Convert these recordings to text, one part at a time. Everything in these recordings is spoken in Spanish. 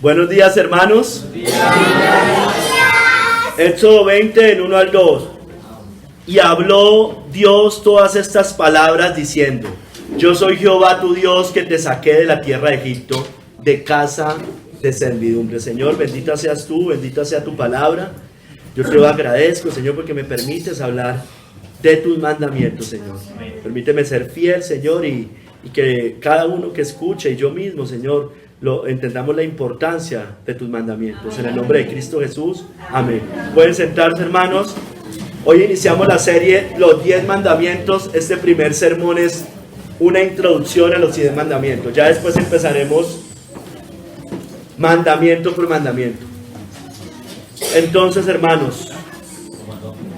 Buenos días, hermanos. Buenos días. Éxodo 20, del 1 al 2. Y habló Dios todas estas palabras diciendo: Yo soy Jehová tu Dios, que te saqué de la tierra de Egipto, de casa de servidumbre. Señor, bendita seas tú, bendita sea tu palabra. Yo te lo agradezco, Señor, porque me permites hablar de tus mandamientos, Señor. Permíteme ser fiel, Señor, y que cada uno que escuche, y yo mismo, Señor, entendamos la importancia de tus mandamientos. En el nombre de Cristo Jesús, amén. Pueden sentarse, hermanos. Hoy iniciamos la serie Los 10 mandamientos. Este primer sermón es una introducción a los 10 mandamientos. Ya después empezaremos mandamiento por mandamiento. Entonces, hermanos,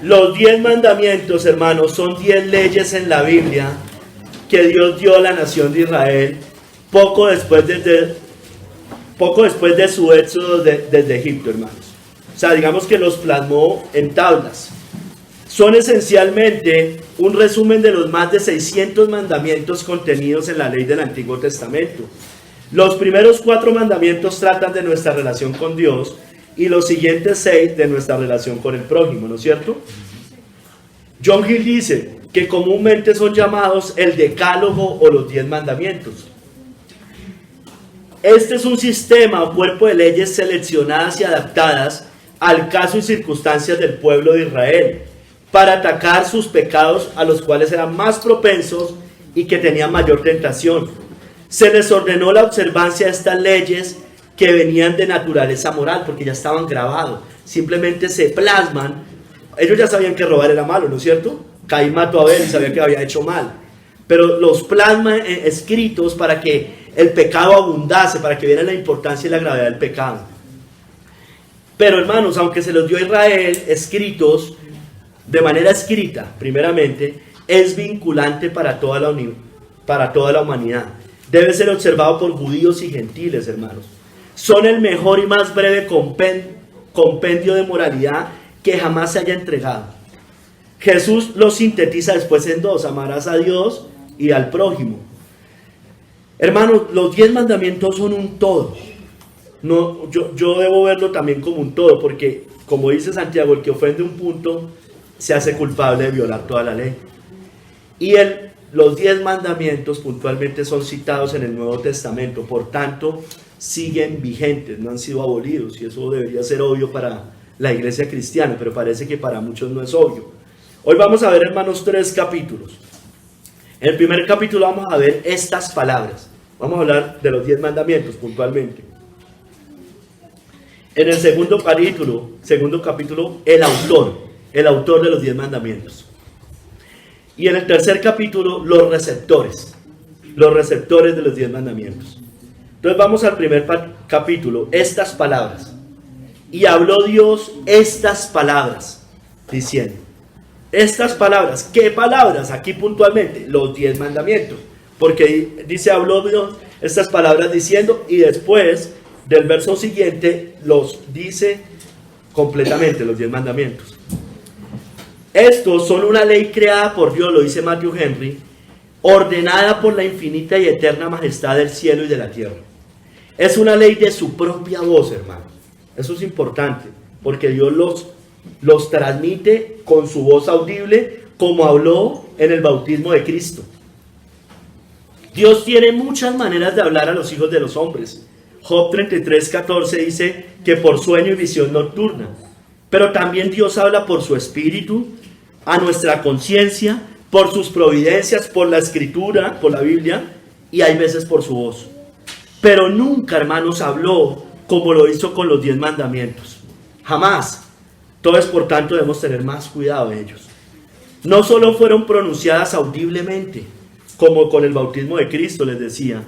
los 10 mandamientos, hermanos, son 10 leyes en la Biblia que Dios dio a la nación de Israel poco después de su éxodo desde Egipto, hermanos. O sea, digamos que los plasmó en tablas. Son esencialmente un resumen de los más de 600 mandamientos contenidos en la ley del Antiguo Testamento. Los primeros 4 mandamientos tratan de nuestra relación con Dios y los siguientes 6 de nuestra relación con el prójimo, ¿no es cierto? John Gill dice que comúnmente son llamados el decálogo o los 10 mandamientos. Este es un sistema o cuerpo de leyes seleccionadas y adaptadas al caso y circunstancias del pueblo de Israel para atacar sus pecados, a los cuales eran más propensos y que tenían mayor tentación. Se les ordenó la observancia de estas leyes que venían de naturaleza moral, porque ya estaban grabados, simplemente se plasman. Ellos ya sabían que robar era malo, ¿no es cierto? Caín mató a Abel y sabía que había hecho mal, pero los plasman escritos para que el pecado abundase, para que vieran la importancia y la gravedad del pecado. Pero, hermanos, aunque se los dio a Israel escritos de manera escrita, primeramente, es vinculante para toda la humanidad. Debe ser observado por judíos y gentiles, hermanos. Son el mejor y más breve compendio de moralidad que jamás se haya entregado. Jesús los sintetiza después en 2: amarás a Dios y al prójimo. Hermanos, los 10 mandamientos son un todo. No, yo debo verlo también como un todo, porque, como dice Santiago, el que ofende un punto se hace culpable de violar toda la ley. Y los 10 mandamientos puntualmente son citados en el Nuevo Testamento, por tanto, siguen vigentes, no han sido abolidos, y eso debería ser obvio para la iglesia cristiana, pero parece que para muchos no es obvio. Hoy vamos a ver, hermanos, 3 capítulos. En el primer capítulo vamos a ver estas palabras. Vamos a hablar de los 10 mandamientos puntualmente. En el segundo capítulo, el autor de los 10 mandamientos. Y en el tercer capítulo, los receptores de los 10 mandamientos. Entonces vamos al primer capítulo, estas palabras. Y habló Dios estas palabras, diciendo. Estas palabras, ¿qué palabras? Aquí puntualmente, los 10 mandamientos. Porque dice, habló Dios estas palabras diciendo, y después del verso siguiente los dice completamente, los 10 mandamientos. Estos son una ley creada por Dios, lo dice Matthew Henry, ordenada por la infinita y eterna majestad del cielo y de la tierra. Es una ley de su propia voz, hermano. Eso es importante, porque Dios los transmite con su voz audible, como habló en el bautismo de Cristo. Dios tiene muchas maneras de hablar a los hijos de los hombres. Job 33:14 dice que por sueño y visión nocturna. Pero también Dios habla por su espíritu, a nuestra conciencia, por sus providencias, por la escritura, por la Biblia, y hay veces por su voz. Pero nunca, hermanos, habló como lo hizo con los 10 mandamientos. Jamás. Entonces, por tanto, debemos tener más cuidado de ellos. No solo fueron pronunciadas audiblemente, como con el bautismo de Cristo, les decía,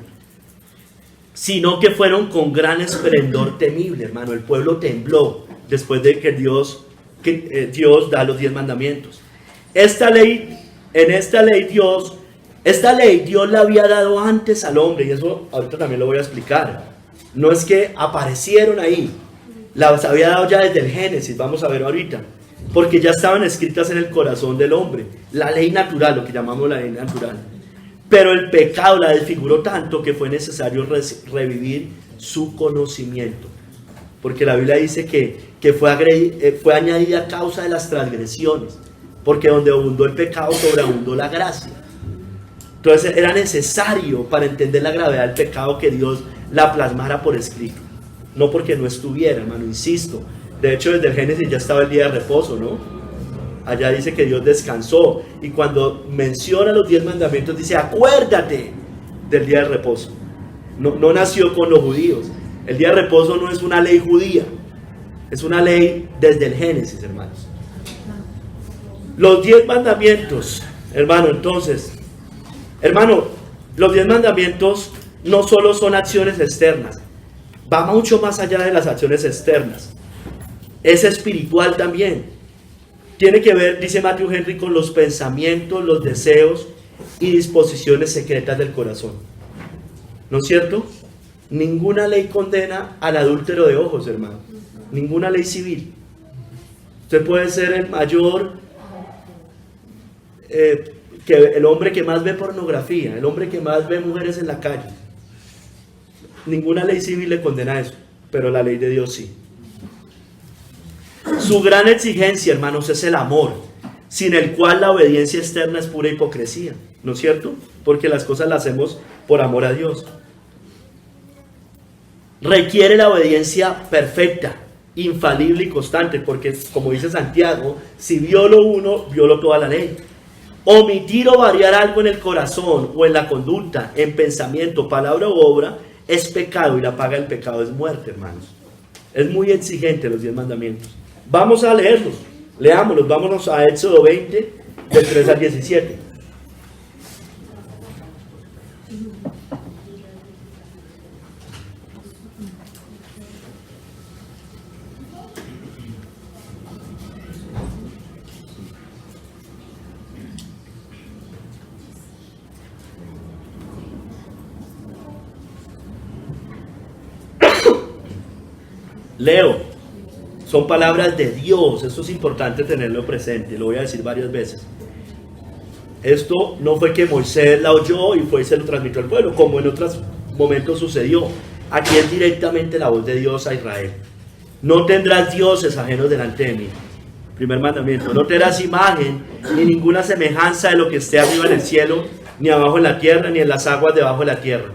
sino que fueron con gran esplendor temible, hermano. El pueblo tembló después de que Dios da los 10 mandamientos. Esta ley Dios la había dado antes al hombre, y eso ahorita también lo voy a explicar. No es que aparecieron ahí, las había dado ya desde el Génesis, vamos a ver ahorita, porque ya estaban escritas en el corazón del hombre, la ley natural, lo que llamamos la ley natural. Pero el pecado la desfiguró tanto que fue necesario revivir su conocimiento. Porque la Biblia dice que fue añadida a causa de las transgresiones. Porque donde abundó el pecado, sobreabundó la gracia. Entonces era necesario para entender la gravedad del pecado que Dios la plasmara por escrito. No porque no estuviera, hermano, insisto. De hecho, desde el Génesis ya estaba el día de reposo, ¿no? Allá dice que Dios descansó. Y cuando menciona los 10 mandamientos, dice, acuérdate del día de reposo. No nació con los judíos. El día de reposo no es una ley judía. Es una ley desde el Génesis, hermanos. Los 10 mandamientos, hermano, entonces, hermano, los 10 mandamientos no solo son acciones externas. Va mucho más allá de las acciones externas. Es espiritual también. Tiene que ver, dice Matthew Henry, con los pensamientos, los deseos y disposiciones secretas del corazón. ¿No es cierto? Ninguna ley condena al adúltero de ojos, hermano. Ninguna ley civil. Usted puede ser el mayor, que el hombre que más ve pornografía, el hombre que más ve mujeres en la calle. Ninguna ley civil le condena eso, pero la ley de Dios sí. Su gran exigencia, hermanos, es el amor, sin el cual la obediencia externa es pura hipocresía, ¿no es cierto? Porque las cosas las hacemos por amor a Dios. Requiere la obediencia perfecta, infalible y constante, porque como dice Santiago, si violo uno, violo toda la ley. Omitir o variar algo en el corazón o en la conducta, en pensamiento, palabra u obra, es pecado, y la paga del pecado es muerte, hermanos. Es muy exigente los 10 mandamientos. Vamos a leerlos, leámoslos, vámonos a Éxodo 20, del 3 al 17. Leo, son palabras de Dios, esto es importante tenerlo presente, lo voy a decir varias veces. Esto no fue que Moisés la oyó y fue y se lo transmitió al pueblo, como en otros momentos sucedió. Aquí es directamente la voz de Dios a Israel. No tendrás dioses ajenos delante de mí. Primer mandamiento, no tendrás imagen ni ninguna semejanza de lo que esté arriba en el cielo, ni abajo en la tierra, ni en las aguas debajo de la tierra.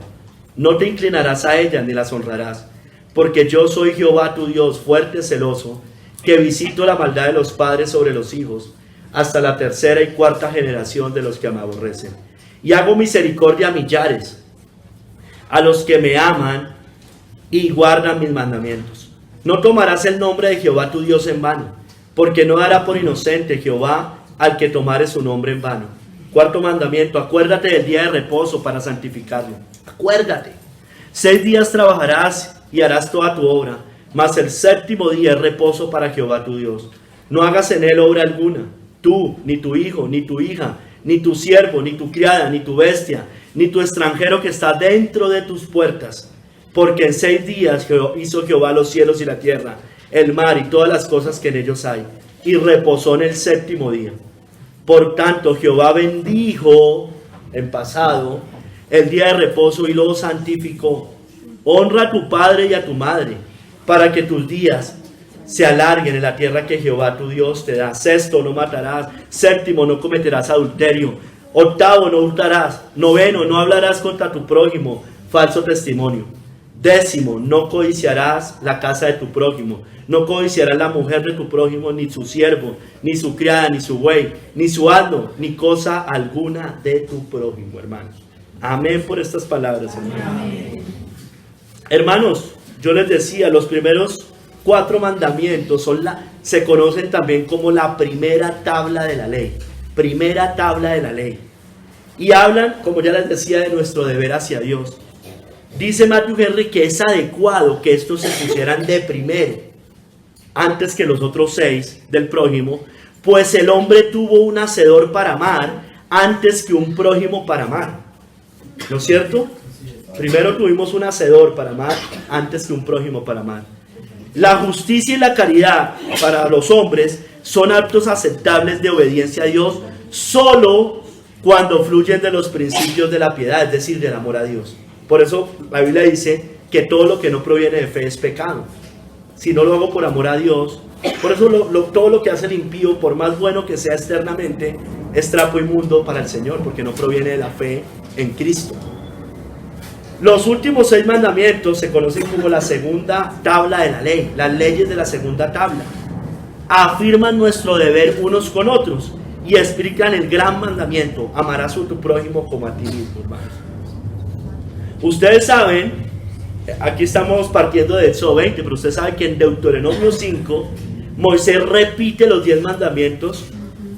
No te inclinarás a ellas ni las honrarás. Porque yo soy Jehová tu Dios, fuerte, celoso, que visito la maldad de los padres sobre los hijos, hasta la tercera y cuarta generación de los que me aborrecen. Y hago misericordia a millares, a los que me aman y guardan mis mandamientos. No tomarás el nombre de Jehová tu Dios en vano, porque no dará por inocente Jehová al que tomare su nombre en vano. Cuarto mandamiento, acuérdate del día de reposo para santificarlo. Acuérdate. 6 días trabajarás y harás toda tu obra, mas el séptimo día es reposo para Jehová tu Dios. No hagas en él obra alguna, tú, ni tu hijo, ni tu hija, ni tu siervo, ni tu criada, ni tu bestia, ni tu extranjero que está dentro de tus puertas. Porque en 6 días hizo Jehová los cielos y la tierra, el mar y todas las cosas que en ellos hay, y reposó en el séptimo día. Por tanto, Jehová bendijo, en pasado, el día de reposo y lo santificó. Honra a tu padre y a tu madre, para que tus días se alarguen en la tierra que Jehová tu Dios te da. Sexto, no matarás. Séptimo, no cometerás adulterio. Octavo, no hurtarás. Noveno, no hablarás contra tu prójimo falso testimonio. Décimo, no codiciarás la casa de tu prójimo. No codiciarás la mujer de tu prójimo, ni su siervo, ni su criada, ni su buey, ni su asno, ni cosa alguna de tu prójimo, hermanos. Amén por estas palabras, hermanos. Amén. Hermanos, yo les decía, los primeros 4 mandamientos se conocen también como la primera tabla de la ley. Primera tabla de la ley. Y hablan, como ya les decía, de nuestro deber hacia Dios. Dice Matthew Henry que es adecuado que estos se pusieran de primero, antes que los otros 6 del prójimo, pues el hombre tuvo un hacedor para amar antes que un prójimo para amar. ¿No es cierto? Primero tuvimos un hacedor para amar antes que un prójimo para amar. La justicia y la caridad para los hombres son actos aceptables de obediencia a Dios solo cuando fluyen de los principios de la piedad, es decir, del amor a Dios. Por eso la Biblia dice que todo lo que no proviene de fe es pecado. Si no lo hago por amor a Dios, por eso todo lo que hace el impío, por más bueno que sea externamente, es trapo inmundo para el Señor, porque no proviene de la fe en Cristo. Los últimos 6 mandamientos se conocen como la segunda tabla de la ley, las leyes de la segunda tabla. Afirman nuestro deber unos con otros y explican el gran mandamiento: amarás a tu prójimo como a ti mismo, hermanos. Ustedes saben, aquí estamos partiendo de Éxodo 20, pero usted sabe que en Deuteronomio 5 Moisés repite los 10 mandamientos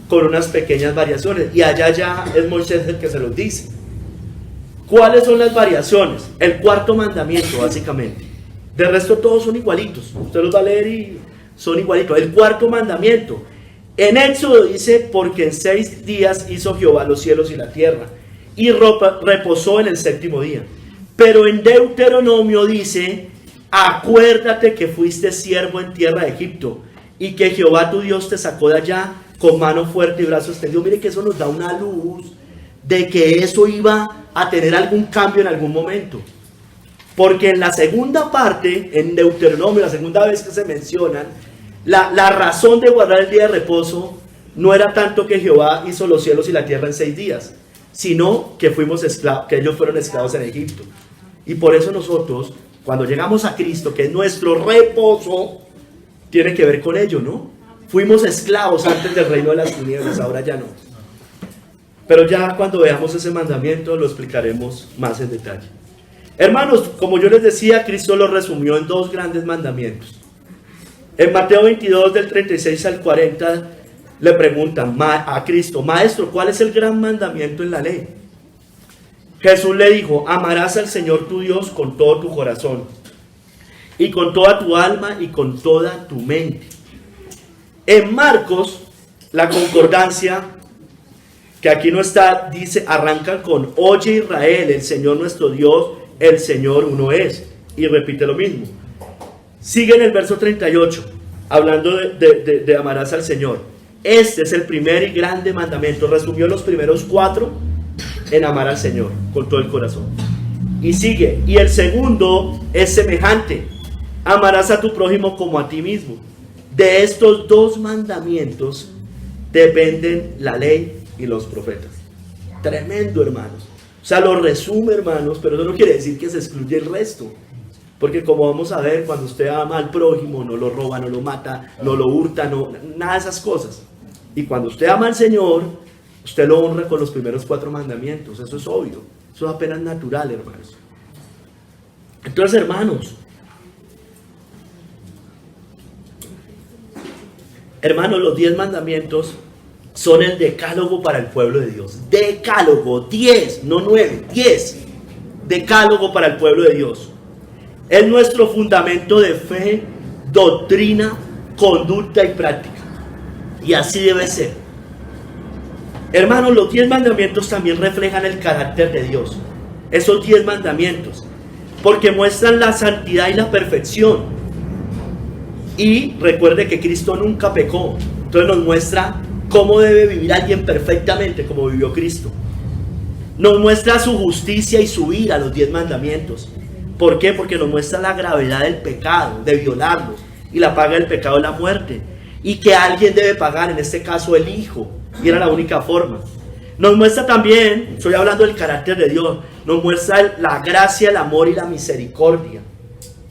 con unas pequeñas variaciones, y allá ya es Moisés el que se los dice. ¿Cuáles son las variaciones? El cuarto mandamiento, básicamente. De resto todos son igualitos, usted los va a leer y son igualitos. El cuarto mandamiento, en Éxodo dice: porque en 6 días hizo Jehová los cielos y la tierra, y reposó en el 7º día. Pero en Deuteronomio dice: acuérdate que fuiste siervo en tierra de Egipto, y que Jehová tu Dios te sacó de allá con mano fuerte y brazo extendido. Mire que eso nos da una luz de que eso iba a tener algún cambio en algún momento. Porque en la segunda parte, en Deuteronomio, la segunda vez que se mencionan, la razón de guardar el día de reposo no era tanto que Jehová hizo los cielos y la tierra en 6 días, sino que fuimos esclavos, que ellos fueron esclavos en Egipto. Y por eso nosotros, cuando llegamos a Cristo, que es nuestro reposo, tiene que ver con ello, ¿no? Fuimos esclavos antes del reino de las tinieblas, ahora ya no. Pero ya cuando veamos ese mandamiento lo explicaremos más en detalle. Hermanos, como yo les decía, Cristo lo resumió en 2 grandes mandamientos. En Mateo 22, del 36 al 40, le preguntan a Cristo: Maestro, ¿cuál es el gran mandamiento en la ley? Jesús le dijo: amarás al Señor tu Dios con todo tu corazón, y con toda tu alma, y con toda tu mente. En Marcos, la concordancia, que aquí no está, dice, arrancan con: oye Israel, el Señor nuestro Dios, el Señor uno es. Y repite lo mismo. Sigue en el verso 38, hablando de amarás al Señor. Este es el primer y grande mandamiento. Resumió los primeros 4 en amar al Señor con todo el corazón. Y sigue: y el segundo es semejante: amarás a tu prójimo como a ti mismo. De estos 2 mandamientos dependen la ley y los profetas. Tremendo, hermanos. O sea, lo resume, hermanos, pero eso no quiere decir que se excluye el resto. Porque como vamos a ver, cuando usted ama al prójimo, no lo roba, no lo mata, no lo hurta, no, nada de esas cosas. Y cuando usted ama al Señor, usted lo honra con los primeros 4 mandamientos. Eso es obvio. Eso es apenas natural, hermanos. Entonces, hermanos, los 10 mandamientos son el decálogo para el pueblo de Dios. Decálogo, 10, no 9, 10. Decálogo para el pueblo de Dios. Es nuestro fundamento de fe, doctrina, conducta y práctica. Y así debe ser. Hermanos, los 10 mandamientos también reflejan el carácter de Dios. Esos 10 mandamientos. Porque muestran la santidad y la perfección. Y recuerde que Cristo nunca pecó. Entonces nos muestra cómo debe vivir alguien perfectamente como vivió Cristo. Nos muestra su justicia y su ira, los 10 mandamientos. ¿Por qué? Porque nos muestra la gravedad del pecado, de violarlos. Y la paga del pecado es la muerte. Y que alguien debe pagar, en este caso el Hijo. Y era la única forma. Nos muestra también, estoy hablando del carácter de Dios, nos muestra la gracia, el amor y la misericordia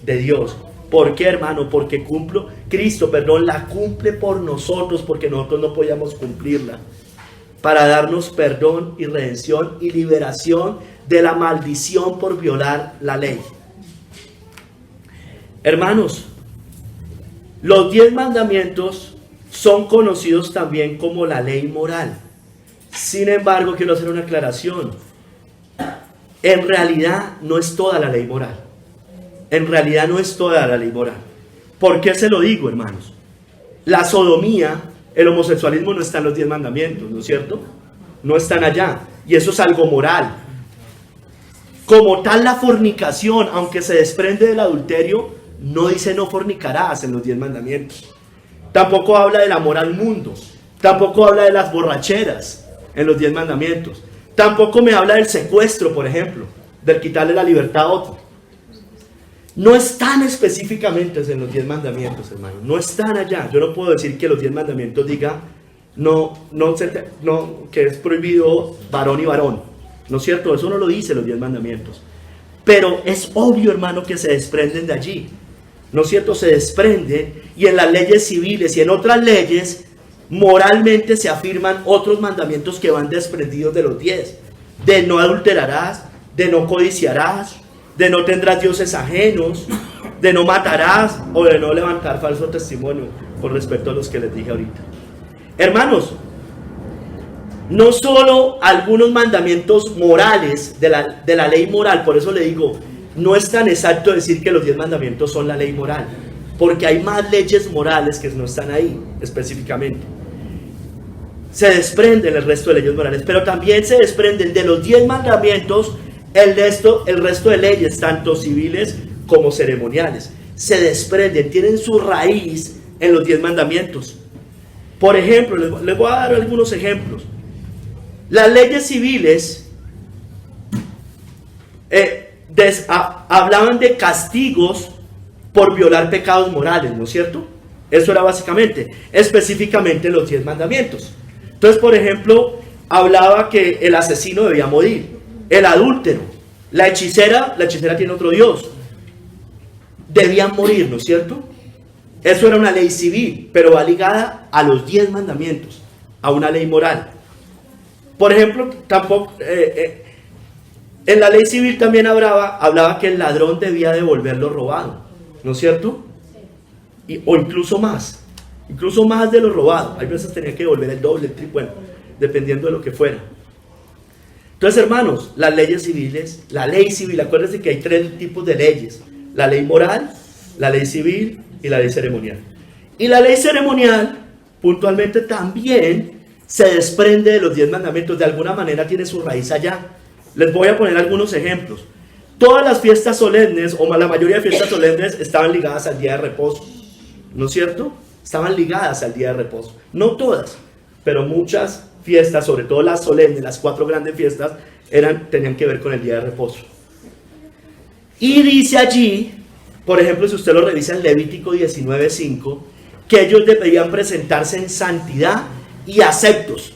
de Dios. ¿Por qué, hermano? Porque Cristo la cumple por nosotros, porque nosotros no podíamos cumplirla. Para darnos perdón y redención y liberación de la maldición por violar la ley. Hermanos, los 10 mandamientos son conocidos también como la ley moral. Sin embargo, quiero hacer una aclaración. En realidad no es toda la ley moral. En realidad no es toda la ley moral. ¿Por qué se lo digo, hermanos? La sodomía, el homosexualismo no está en los 10 mandamientos, ¿no es cierto? No están allá. Y eso es algo moral. Como tal, la fornicación, aunque se desprende del adulterio, no dice no fornicarás en los 10 mandamientos. Tampoco habla del amor al mundo. Tampoco habla de las borracheras en los 10 mandamientos. Tampoco me habla del secuestro, por ejemplo, del quitarle la libertad a otro. no están específicamente en los 10 mandamientos, hermano. No están allá. Yo no puedo decir que los 10 mandamientos diga que es prohibido varón y varón. ¿No es cierto? Eso no lo dice los 10 mandamientos. Pero es obvio, hermano, que se desprenden de allí. ¿No es cierto? Se desprenden, y en las leyes civiles y en otras leyes moralmente se afirman otros mandamientos que van desprendidos de los 10. De no adulterarás, de no codiciarás, de no tendrás dioses ajenos, de no matarás o de no levantar falso testimonio con respecto a los que les dije ahorita. Hermanos, no solo algunos mandamientos morales de la ley moral, por eso le digo, no es tan exacto decir que los 10 mandamientos son la ley moral, porque hay más leyes morales que no están ahí específicamente. Se desprenden el resto de leyes morales, pero también se desprenden de los 10 mandamientos el resto de leyes, tanto civiles como ceremoniales. Se desprenden, tienen su raíz en los 10 mandamientos. Por ejemplo, les voy a dar algunos ejemplos. Las leyes civiles hablaban de castigos por violar pecados morales, ¿no es cierto? Eso era específicamente los 10 mandamientos. Entonces, por ejemplo, hablaba que el asesino debía morir, el adúltero, la hechicera tiene otro dios, debían morir, ¿no es cierto? Eso era una ley civil, pero va ligada a los 10 mandamientos, a una ley moral. Por ejemplo, en la ley civil también hablaba que el ladrón debía devolver lo robado, ¿no es cierto? O incluso más de lo robado. Hay veces tenía que devolver el doble, el triple, bueno, dependiendo de lo que fuera. Entonces, hermanos, las leyes civiles, la ley civil, acuérdense que hay 3 tipos de leyes: la ley moral, la ley civil y la ley ceremonial. Y la ley ceremonial, puntualmente, también se desprende de los 10 mandamientos, de alguna manera tiene su raíz allá. Les voy a poner algunos ejemplos. Todas las fiestas solemnes, o la mayoría de fiestas solemnes, estaban ligadas al día de reposo, ¿no es cierto? Estaban ligadas al día de reposo. No todas, pero muchas fiestas, sobre todo las solemnes, las 4 grandes fiestas, tenían que ver con el día de reposo. Y dice allí, por ejemplo, si usted lo revisa en Levítico 19:5, que ellos deberían presentarse en santidad y aceptos.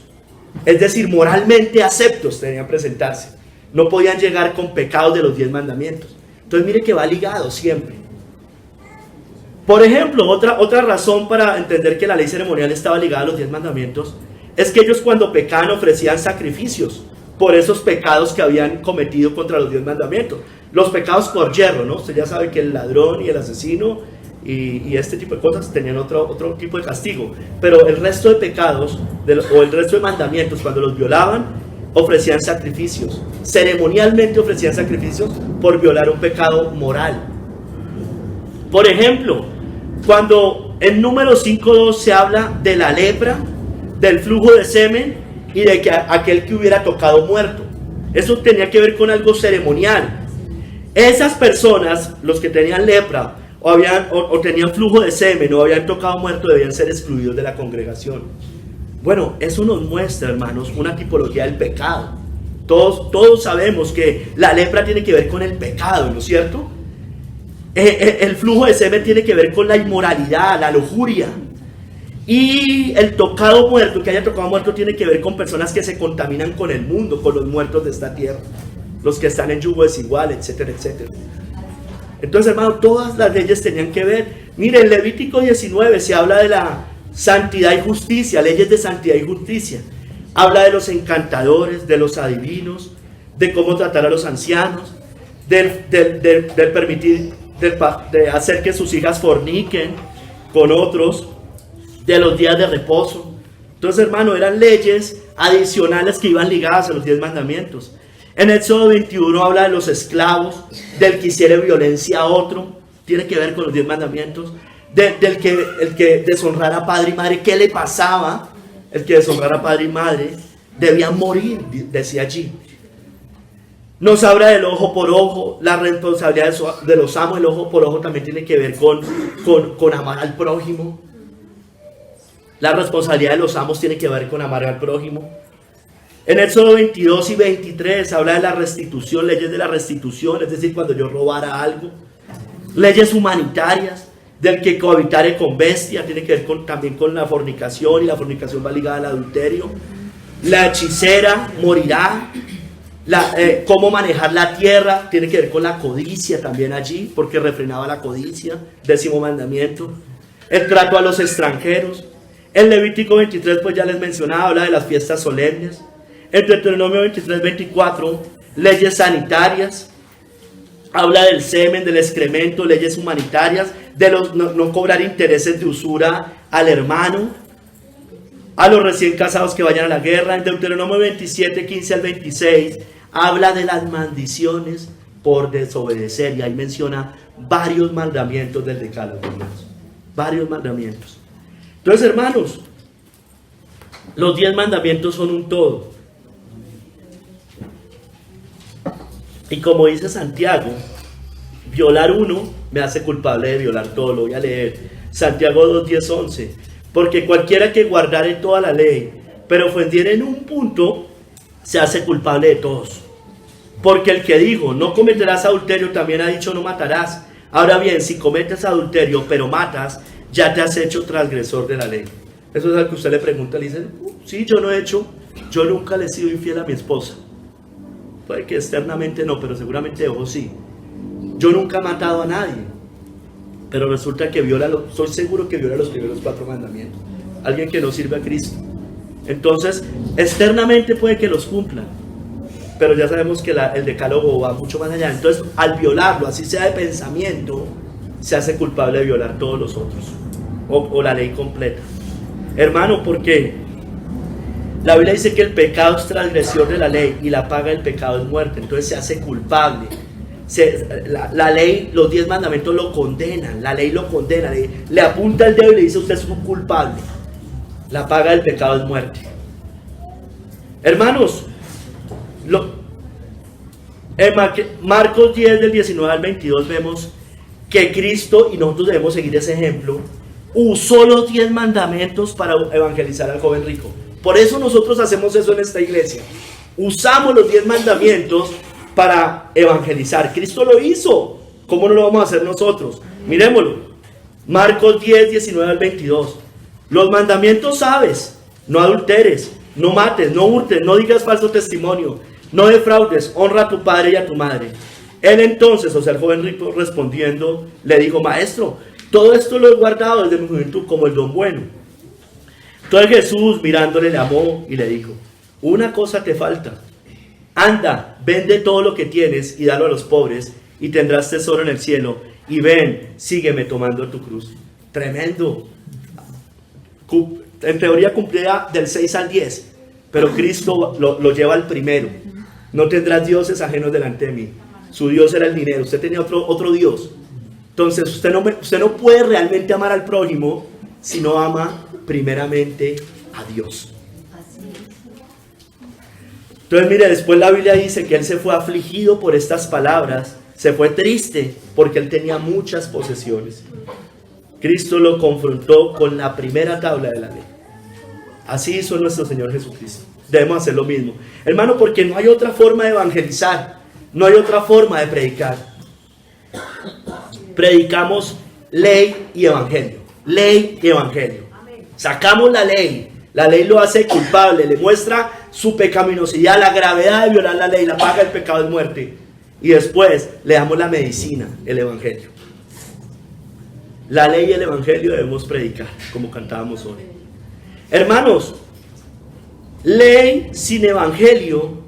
Es decir, moralmente aceptos debían presentarse. No podían llegar con pecados de los 10 mandamientos. Entonces mire que va ligado siempre. Por ejemplo, otra razón para entender que la ley ceremonial estaba ligada a los 10 mandamientos es que ellos, cuando pecaban, ofrecían sacrificios por esos pecados que habían cometido contra los 10 mandamientos. Los pecados por yerro, ¿no? Usted ya sabe que el ladrón y el asesino y este tipo de cosas tenían otro tipo de castigo. Pero el resto de pecados o el resto de mandamientos, cuando los violaban, ofrecían sacrificios. Ceremonialmente ofrecían sacrificios por violar un pecado moral. Por ejemplo, cuando en Números 5:2 se habla de la lepra, del flujo de semen y de que aquel que hubiera tocado muerto, eso tenía que ver con algo ceremonial. Esas personas, los que tenían lepra o tenían flujo de semen o habían tocado muerto, debían ser excluidos de la congregación. Bueno, eso nos muestra, hermanos, una tipología del pecado. Todos sabemos que la lepra tiene que ver con el pecado, ¿no es cierto? El flujo de semen tiene que ver con la inmoralidad, la lujuria. Y el tocado muerto, que haya tocado muerto, tiene que ver con personas que se contaminan con el mundo, con los muertos de esta tierra, los que están en yugo desigual, etcétera, etcétera. Entonces, hermano, todas las leyes tenían que ver. Mire, en Levítico 19 se habla de la santidad y justicia, leyes de santidad y justicia. Habla de los encantadores, de los adivinos, de cómo tratar a los ancianos, de hacer que sus hijas forniquen con otros, de los días de reposo. Entonces, hermano, eran leyes adicionales que iban ligadas a los 10 mandamientos. En Éxodo 21 habla de los esclavos, del que hiciere violencia a otro, tiene que ver con los 10 mandamientos, el que deshonrara a padre y madre. ¿Qué le pasaba? El que deshonrara a padre y madre debía morir, decía allí. Nos habla del ojo por ojo, la responsabilidad de los amos. El ojo por ojo también tiene que ver con amar al prójimo. La responsabilidad de los amos tiene que ver con amar al prójimo. En Éxodo 22 y 23 habla de la restitución, leyes de la restitución, es decir, cuando yo robara algo. Leyes humanitarias, del que cohabitare con bestia, tiene que ver también con la fornicación, y la fornicación va ligada al adulterio. La hechicera morirá. Cómo manejar la tierra, tiene que ver con la codicia también allí, porque refrenaba la codicia, 10º mandamiento. El trato a los extranjeros. El Levítico 23, pues ya les mencionaba, habla de las fiestas solemnes. El Deuteronomio 23, 24, leyes sanitarias. Habla del semen, del excremento, leyes humanitarias, de no cobrar intereses de usura al hermano, a los recién casados que vayan a la guerra. En Deuteronomio 27, 15 al 26, habla de las maldiciones por desobedecer, y ahí menciona varios mandamientos del decálogo, hermanos. Varios mandamientos. Entonces, hermanos, los 10 mandamientos son un todo. Y como dice Santiago, violar uno me hace culpable de violar todo. Lo voy a leer. Santiago 2, 10, 11. Porque cualquiera que guardare toda la ley, pero ofendiere en un punto, se hace culpable de todos. Porque el que dijo, no cometerás adulterio, también ha dicho, no matarás. Ahora bien, si cometes adulterio, pero matas, ya te has hecho transgresor de la ley. Eso es algo que usted le pregunta, le dice, sí, yo no he hecho, yo nunca le he sido infiel a mi esposa. Puede que externamente no, pero seguramente de ojo sí. Yo nunca he matado a nadie, pero resulta que soy seguro que viola los primeros 4 mandamientos. Alguien que no sirve a Cristo. Entonces, externamente puede que los cumplan, pero ya sabemos que el decálogo va mucho más allá. Entonces, al violarlo, así sea de pensamiento, se hace culpable de violar todos los otros, o la ley completa. Hermano, porque la Biblia dice que el pecado es transgresión de la ley, y la paga del pecado es muerte. Entonces se hace culpable. La ley, los 10 mandamientos lo condenan. La ley lo condena, le apunta el dedo y le dice, usted es un culpable. La paga del pecado es muerte. Hermanos, en Marcos 10 del 19 al 22 vemos que Cristo, y nosotros debemos seguir ese ejemplo, usó los 10 mandamientos para evangelizar al joven rico. Por eso nosotros hacemos eso en esta iglesia. Usamos los 10 mandamientos para evangelizar. Cristo lo hizo. ¿Cómo no lo vamos a hacer nosotros? Miremoslo. Marcos 10, 19 al 22. Los mandamientos sabes: no adulteres, no mates, no hurtes, no digas falso testimonio, no defraudes, honra a tu padre y a tu madre. Él entonces, o sea, el joven rico, respondiendo, le dijo, maestro, todo esto lo he guardado desde mi juventud, como el don bueno. Entonces Jesús, mirándole, le amó y le dijo, una cosa te falta. Anda, vende todo lo que tienes y dalo a los pobres, y tendrás tesoro en el cielo. Y ven, sígueme tomando tu cruz. Tremendo. En teoría cumplía del 6 al 10, pero Cristo lo lleva al primero. No tendrás dioses ajenos delante de mí. Su Dios era el dinero, usted tenía otro Dios. Entonces usted no puede realmente amar al prójimo si no ama primeramente a Dios. Entonces mire, después la Biblia dice que él se fue afligido por estas palabras, se fue triste porque él tenía muchas posesiones. Cristo lo confrontó con la primera tabla de la ley. Así hizo nuestro Señor Jesucristo. Debemos hacer lo mismo, hermano, porque no hay otra forma de evangelizar, no hay otra forma de predicar. Predicamos ley y evangelio, ley y evangelio. Sacamos la ley lo hace culpable, le muestra su pecaminosidad, la gravedad de violar la ley, la paga del pecado es muerte. Y después le damos la medicina, el evangelio. La ley y el evangelio debemos predicar, como cantábamos hoy. Hermanos, ley sin evangelio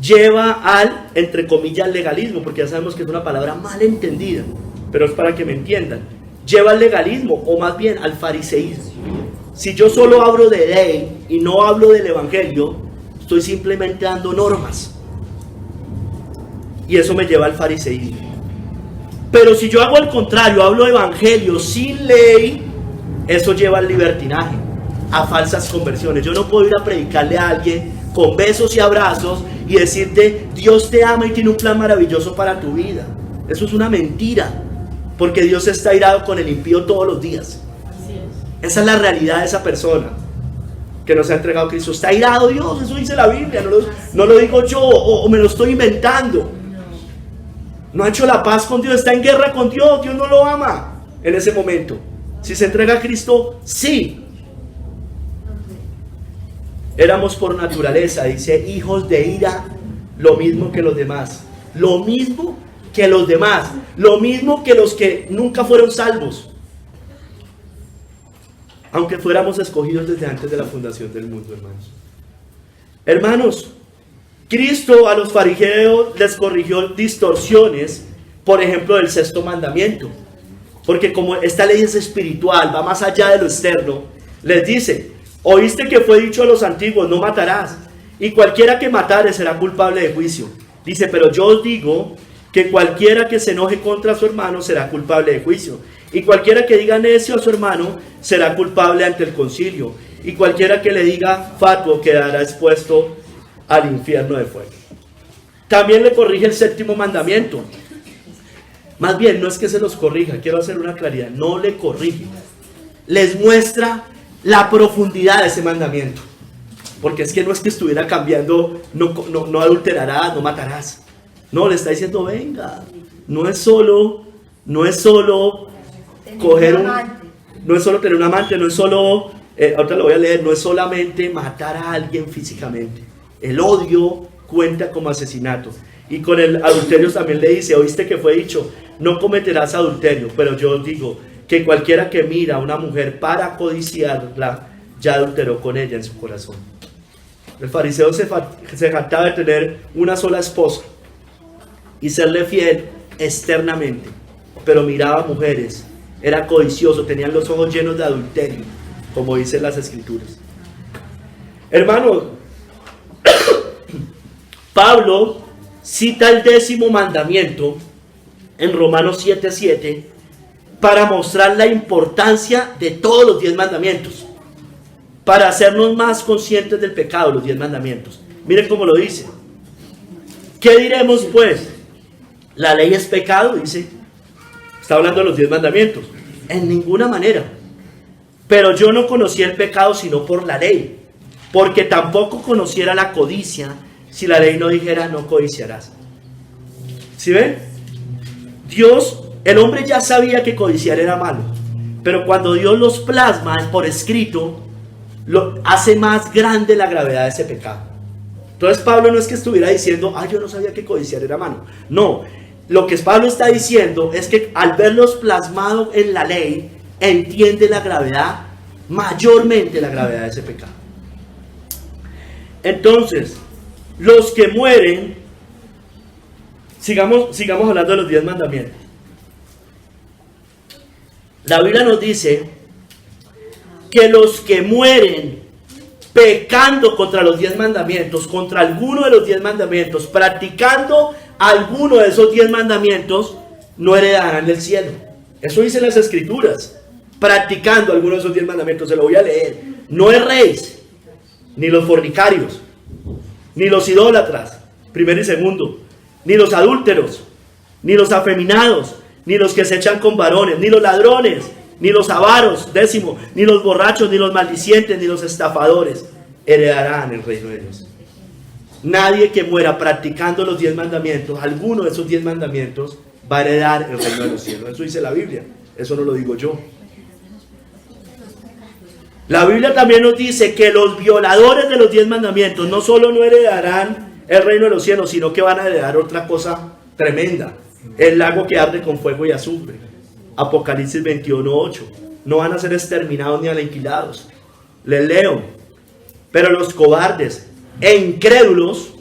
lleva al, entre comillas, legalismo, porque ya sabemos que es una palabra mal entendida, pero es para que me entiendan. Lleva al legalismo, o más bien al fariseísmo. Si yo solo hablo de ley y no hablo del evangelio, estoy simplemente dando normas. Y eso me lleva al fariseísmo. Pero si yo hago al contrario, hablo de evangelio sin ley, eso lleva al libertinaje, a falsas conversiones. Yo no puedo ir a predicarle a alguien con besos y abrazos y decirte, Dios te ama y tiene un plan maravilloso para tu vida. Eso es una mentira, porque Dios está irado con el impío todos los días. Esa es la realidad de esa persona que nos ha entregado a Cristo. Está irado Dios, eso dice la Biblia, no lo digo yo o me lo estoy inventando. No ha hecho la paz con Dios, está en guerra con Dios. Dios no lo ama en ese momento. Si se entrega a Cristo, sí. Éramos por naturaleza, dice, hijos de ira, lo mismo que los demás. Lo mismo que los demás. Lo mismo que los que nunca fueron salvos. Aunque fuéramos escogidos desde antes de la fundación del mundo, hermanos. Hermanos, Cristo a los fariseos les corrigió distorsiones, por ejemplo, del sexto mandamiento. Porque como esta ley es espiritual, va más allá de lo externo, les dice: oíste que fue dicho a los antiguos, no matarás, y cualquiera que matare será culpable de juicio. Dice, pero yo os digo que cualquiera que se enoje contra su hermano será culpable de juicio. Y cualquiera que diga necio a su hermano será culpable ante el concilio. Y cualquiera que le diga fatuo quedará expuesto al infierno de fuego. También le corrige el séptimo mandamiento. Más bien, no es que se los corrija, quiero hacer una claridad, no le corrige. Les muestra la profundidad de ese mandamiento. Porque es que no es que estuviera cambiando, no adulterarás, no matarás. No, le está diciendo, venga, no es solo coger no es solo tener un amante, no es solo, ahorita lo voy a leer, no es solamente matar a alguien físicamente. El odio cuenta como asesinato. Y con el adulterio también le dice, oíste que fue dicho, no cometerás adulterio, pero yo os digo que cualquiera que mira a una mujer para codiciarla, ya adulteró con ella en su corazón. El fariseo se jactaba de tener una sola esposa y serle fiel externamente, pero miraba a mujeres, era codicioso, tenían los ojos llenos de adulterio, como dicen las escrituras. Hermanos, Pablo cita el 10º mandamiento en Romanos 7:7 para mostrar la importancia de todos los 10 mandamientos, para hacernos más conscientes del pecado, los 10 mandamientos. Miren cómo lo dice. ¿Qué diremos pues? ¿La ley es pecado? Dice. Está hablando de los 10 mandamientos. En ninguna manera. Pero yo no conocí el pecado sino por la ley, porque tampoco conociera la codicia si la ley no dijera no codiciarás. ¿Sí ven? Dios, el hombre ya sabía que codiciar era malo, pero cuando Dios los plasma por escrito, lo hace más grande la gravedad de ese pecado. Entonces Pablo no es que estuviera diciendo, yo no sabía que codiciar era malo. No, lo que Pablo está diciendo es que al verlos plasmados en la ley, entiende la gravedad, mayormente la gravedad de ese pecado. Entonces, los que mueren, sigamos hablando de los 10 mandamientos. La Biblia nos dice que los que mueren pecando contra los 10 mandamientos, contra alguno de los 10 mandamientos, practicando alguno de esos 10 mandamientos, no heredarán el cielo. Eso dicen las escrituras. Practicando alguno de esos 10 mandamientos, se lo voy a leer. No erréis, ni los fornicarios, ni los idólatras, primero y segundo, ni los adúlteros, ni los afeminados, ni los que se echan con varones, ni los ladrones, ni los avaros, 10º, ni los borrachos, ni los maldicientes, ni los estafadores heredarán el reino de Dios. Nadie que muera practicando los 10 mandamientos, alguno de esos 10 mandamientos, va a heredar el reino de los cielos. Eso dice la Biblia, eso no lo digo yo. La Biblia también nos dice que los violadores de los 10 mandamientos no solo no heredarán el reino de los cielos, sino que van a heredar otra cosa tremenda: el lago que arde con fuego y azufre. Apocalipsis 21:8. No van a ser exterminados ni aniquilados. Les leo: pero los cobardes e incrédulos,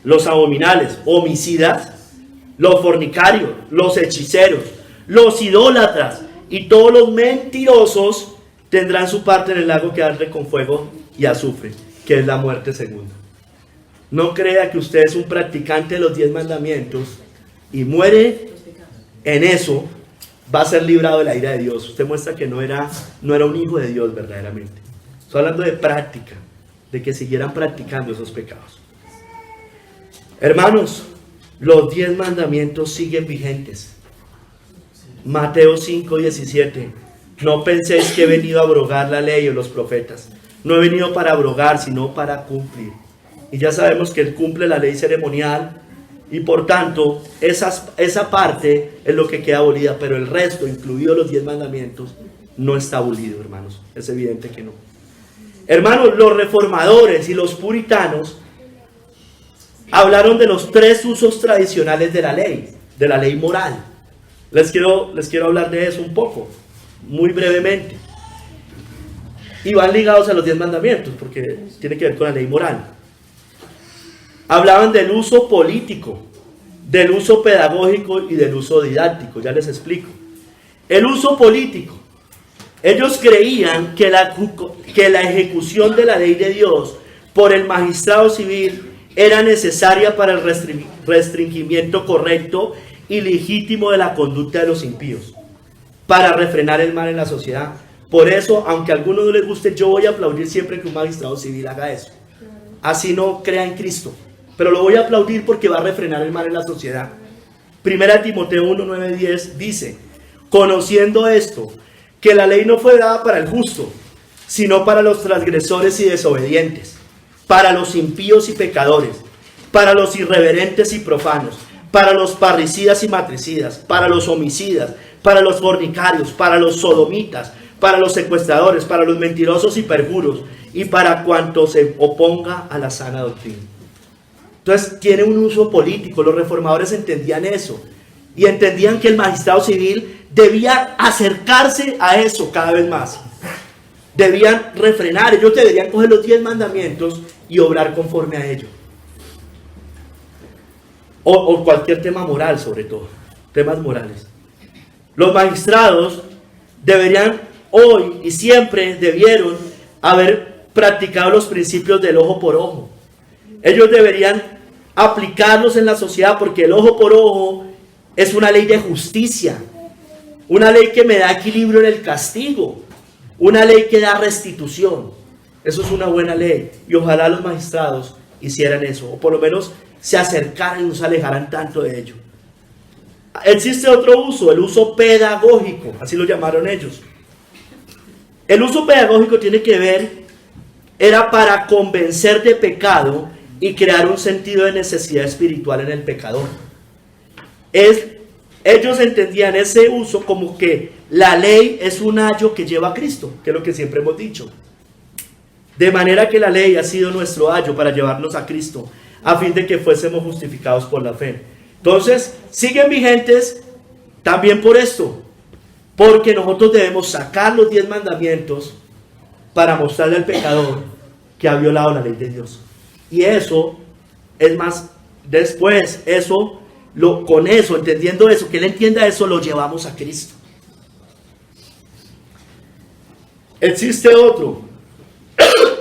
los abominables, homicidas, los fornicarios, los hechiceros, los idólatras y todos los mentirosos tendrán su parte en el lago que arde con fuego y azufre, que es la muerte segunda. No crea que usted es un practicante de los 10 mandamientos y muere en eso, va a ser librado de la ira de Dios. Usted muestra que no era un hijo de Dios verdaderamente. Estoy hablando de práctica, de que siguieran practicando esos pecados. Hermanos, los 10 mandamientos siguen vigentes. Mateo 5:17. No penséis que he venido a abrogar la ley o los profetas. No he venido para abrogar, sino para cumplir. Y ya sabemos que Él cumple la ley ceremonial Y por tanto, esa parte es lo que queda abolida, pero el resto, incluidos los 10 mandamientos, no está abolido, hermanos. Es evidente que no. Hermanos, los reformadores y los puritanos hablaron de los 3 usos tradicionales de la ley moral. Les quiero hablar de eso un poco, muy brevemente. Y van ligados a los 10 mandamientos, porque tiene que ver con la ley moral. Hablaban del uso político, del uso pedagógico y del uso didáctico. Ya les explico. El uso político. Ellos creían que la ejecución de la ley de Dios por el magistrado civil era necesaria para el restringimiento correcto y legítimo de la conducta de los impíos, para refrenar el mal en la sociedad. Por eso, aunque a algunos no les guste, yo voy a aplaudir siempre que un magistrado civil haga eso. Así no crea en Cristo. Pero lo voy a aplaudir porque va a refrenar el mal en la sociedad. 1 Timoteo 1, 9, 10 dice: conociendo esto, que la ley no fue dada para el justo, sino para los transgresores y desobedientes, para los impíos y pecadores, para los irreverentes y profanos, para los parricidas y matricidas, para los homicidas, para los fornicarios, para los sodomitas, para los secuestradores, para los mentirosos y perjuros, y para cuanto se oponga a la sana doctrina. Entonces tiene un uso político. Los reformadores entendían eso, y entendían que el magistrado civil debía acercarse a eso cada vez más. Debían refrenar, ellos deberían coger los 10 mandamientos y obrar conforme a ellos. O cualquier tema moral, sobre todo, temas morales. Los magistrados deberían hoy y siempre debieron haber practicado los principios del ojo por ojo. Ellos deberían aplicarlos en la sociedad, porque el ojo por ojo es una ley de justicia, una ley que me da equilibrio en el castigo, una ley que da restitución. Eso es una buena ley, y ojalá los magistrados hicieran eso, o por lo menos se acercaran y no se alejaran tanto de ello. Existe otro uso, el uso pedagógico, así lo llamaron ellos. El uso pedagógico tiene que ver, era para convencer de pecado y crear un sentido de necesidad espiritual en el pecador. Ellos entendían ese uso como que la ley es un ayo que lleva a Cristo, que es lo que siempre hemos dicho. De manera que la ley ha sido nuestro ayo para llevarnos a Cristo, a fin de que fuésemos justificados por la fe. Entonces, siguen vigentes también por esto, porque nosotros debemos sacar los 10 mandamientos para mostrarle al pecador que ha violado la ley de Dios. Y eso, es más, después, con eso, entendiendo eso, que él entienda eso, lo llevamos a Cristo. Existe otro,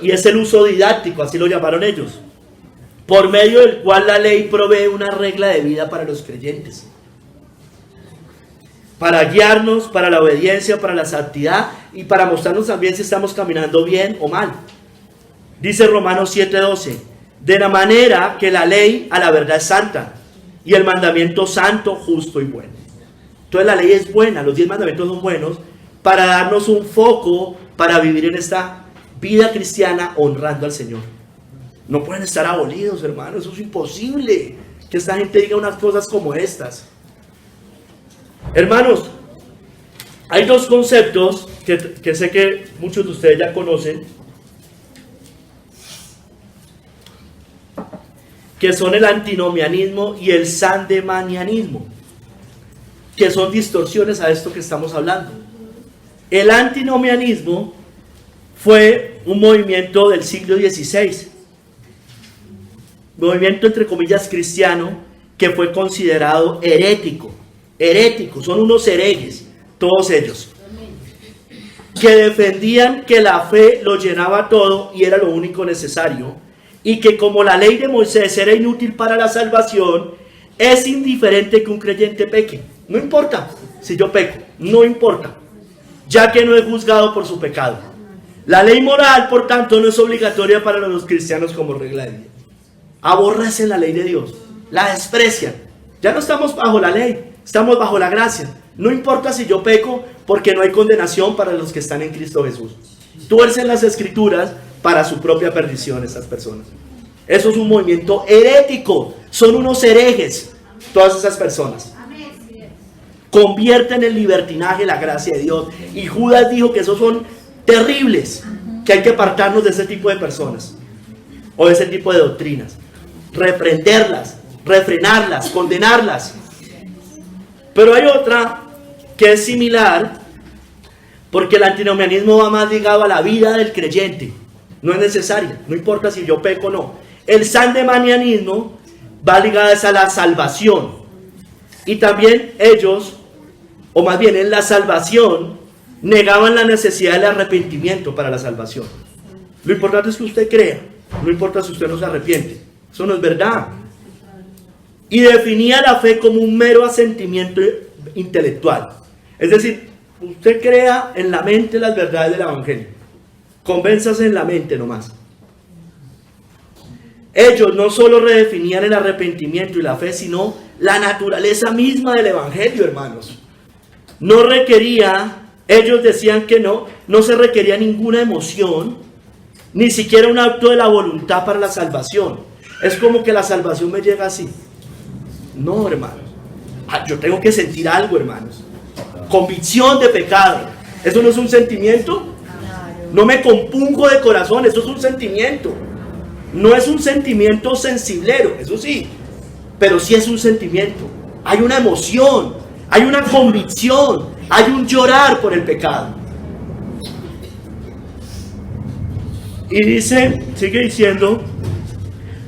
y es el uso didáctico, así lo llamaron ellos, por medio del cual la ley provee una regla de vida para los creyentes, para guiarnos, para la obediencia, para la santidad, y para mostrarnos también si estamos caminando bien o mal. Dice Romanos 7:12, de la manera que la ley a la verdad es santa, y el mandamiento santo, justo y bueno. Entonces la ley es buena, los 10 mandamientos son buenos, para darnos un foco para vivir en esta vida cristiana honrando al Señor. No pueden estar abolidos, hermanos, eso es imposible, que esta gente diga unas cosas como estas. Hermanos, hay 2 conceptos que sé que muchos de ustedes ya conocen, que son el antinomianismo y el sandemanianismo, que son distorsiones a esto que estamos hablando. El antinomianismo fue un movimiento del siglo XVI, movimiento entre comillas cristiano, que fue considerado herético. Son unos herejes, todos ellos, que defendían que la fe lo llenaba todo y era lo único necesario, y que como la ley de Moisés era inútil para la salvación, es indiferente que un creyente peque. No importa si yo peco, no importa, ya que no es juzgado por su pecado. La ley moral, por tanto, no es obligatoria para los cristianos como regla de vida. Aborrecen la ley de Dios, la desprecian. Ya no estamos bajo la ley, estamos bajo la gracia. No importa si yo peco, porque no hay condenación para los que están en Cristo Jesús. Tuercen las escrituras para su propia perdición estas personas. Eso es un movimiento herético. Son unos herejes, todas esas personas. Convierten en libertinaje la gracia de Dios. Y Judas dijo que esos son terribles, que hay que apartarnos de ese tipo de personas o de ese tipo de doctrinas, reprenderlas, refrenarlas, condenarlas. Pero hay otra que es similar, porque el antinomianismo va más ligado a la vida del creyente. No es necesaria, no importa si yo peco o no. El sandemanianismo va ligado a la salvación. Y también ellos, o más bien en la salvación, negaban la necesidad del arrepentimiento para la salvación. Lo importante es que usted crea, no importa si usted no se arrepiente. Eso no es verdad. Y definía la fe como un mero asentimiento intelectual. Es decir, usted crea en la mente las verdades del evangelio. Convénzase en la mente nomás. Ellos no solo redefinían el arrepentimiento y la fe, sino la naturaleza misma del evangelio, hermanos. No requería, ellos decían que no se requería ninguna emoción, ni siquiera un acto de la voluntad para la salvación. Es como que la salvación me llega así. No, hermanos. Yo tengo que sentir algo, hermanos. Convicción de pecado. ¿Eso no es un sentimiento? No me compungo de corazón, eso es un sentimiento. No es un sentimiento sensiblero, eso sí, pero sí es un sentimiento. Hay una emoción, hay una convicción, hay un llorar por el pecado. Y dice, sigue diciendo,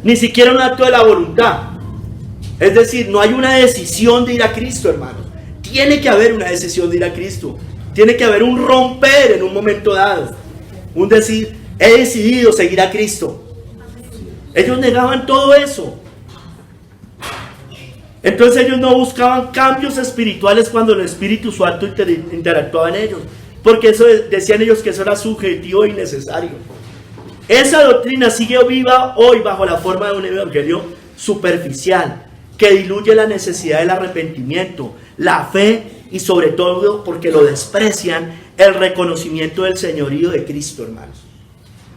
ni siquiera un acto de la voluntad. Es decir, no hay una decisión de ir a Cristo, hermanos. Tiene que haber una decisión de ir a Cristo. Tiene que haber un romper en un momento dado. Un decir, he decidido seguir a Cristo. Ellos negaban todo eso. Entonces ellos no buscaban cambios espirituales cuando el Espíritu Santo interactuaba en ellos. Porque eso decían ellos que eso era subjetivo y necesario. Esa doctrina sigue viva hoy bajo la forma de un evangelio superficial que diluye la necesidad del arrepentimiento, la fe y sobre todo porque lo desprecian el reconocimiento del señorío de Cristo, hermanos.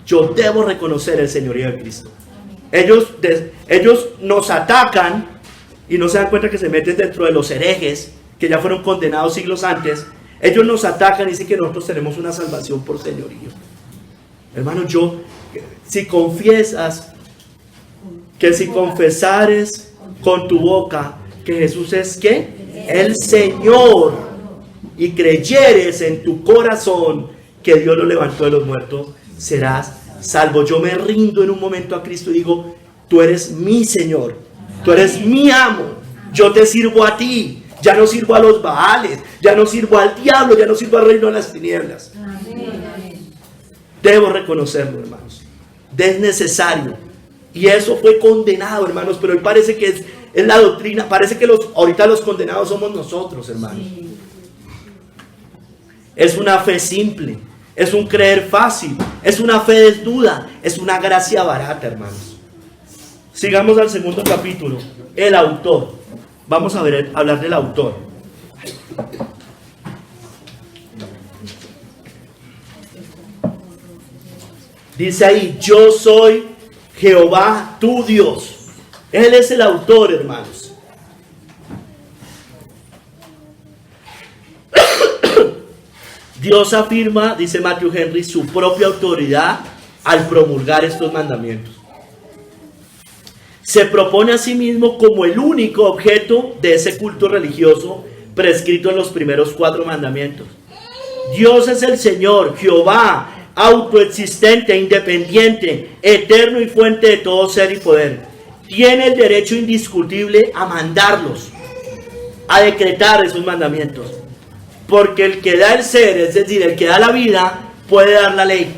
Yo debo reconocer el señorío de Cristo. Ellos nos atacan y no se dan cuenta que se meten dentro de los herejes que ya fueron condenados siglos antes. Ellos nos atacan y dicen que nosotros tenemos una salvación por señorío. Hermano, si confiesas, que si confesares con tu boca que Jesús es ¿qué? El Señor, y creyeres en tu corazón que Dios lo levantó de los muertos, serás salvo. Yo me rindo en un momento a Cristo y digo, tú eres mi Señor, tú eres mi amo, yo te sirvo a ti, ya no sirvo a los Baales, ya no sirvo al diablo, ya no sirvo al reino de las tinieblas. Debo reconocerlo, hermanos. Es necesario. Y eso fue condenado, hermanos, pero hoy parece que es la doctrina, parece que ahorita los condenados somos nosotros, hermanos. Es una fe simple, es un creer fácil, es una fe desnuda, es una gracia barata, hermanos. Sigamos al segundo capítulo, el autor. Vamos a hablar del autor. Dice ahí, yo soy Jehová tu Dios. Él es el autor, hermanos. Dios afirma, dice Matthew Henry, su propia autoridad al promulgar estos mandamientos. Se propone a sí mismo como el único objeto de ese culto religioso prescrito en los primeros 4 mandamientos. Dios es el Señor, Jehová, autoexistente, independiente, eterno y fuente de todo ser y poder. Tiene el derecho indiscutible a mandarlos, a decretar esos mandamientos. Porque el que da el ser, es decir, el que da la vida, puede dar la ley.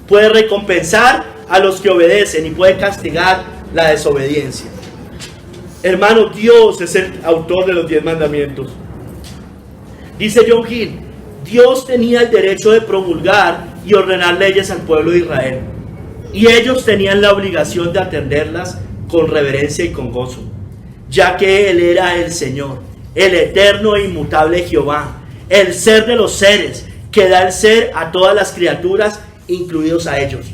Puede recompensar a los que obedecen y puede castigar la desobediencia. Hermano, Dios es el autor de los 10 mandamientos. Dice John Hill, Dios tenía el derecho de promulgar y ordenar leyes al pueblo de Israel. Y ellos tenían la obligación de atenderlas con reverencia y con gozo, ya que Él era el Señor, el eterno e inmutable Jehová, el ser de los seres, que da el ser a todas las criaturas, incluidos a ellos.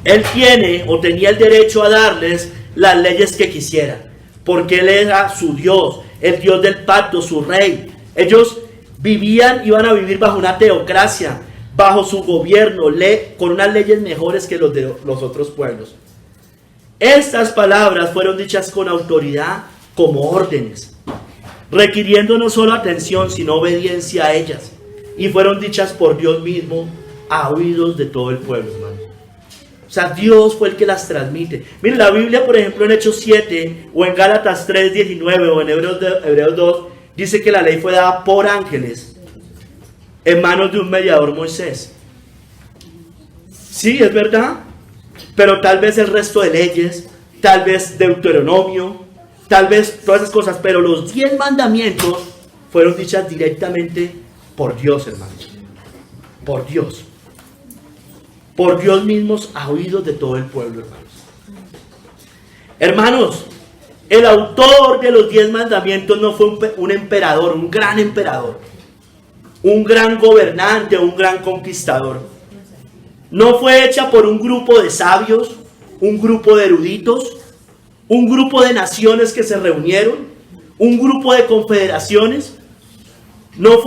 Él tiene o tenía el derecho a darles las leyes que quisiera, porque Él era su Dios, el Dios del pacto, su rey. Ellos iban a vivir bajo una teocracia, bajo su gobierno, con unas leyes mejores que los de los otros pueblos. Estas palabras fueron dichas con autoridad como órdenes, requiriendo no solo atención, sino obediencia a ellas. Y fueron dichas por Dios mismo a oídos de todo el pueblo, hermano. O sea, Dios fue el que las transmite. Miren, la Biblia, por ejemplo, en Hechos 7, o en Gálatas 3:19, o en Hebreos 2, dice que la ley fue dada por ángeles, en manos de un mediador, Moisés. Sí, es verdad. Pero tal vez el resto de leyes, tal vez Deuteronomio, tal vez todas esas cosas, pero los 10 mandamientos fueron dichas directamente por Dios, hermanos. Por Dios. Por Dios mismos a oídos de todo el pueblo, hermanos. Hermanos, el autor de los 10 mandamientos no fue un emperador, un gran emperador, un gran gobernante, un gran conquistador. No fue hecha por un grupo de sabios, un grupo de eruditos, un grupo de naciones que se reunieron, un grupo de confederaciones. Los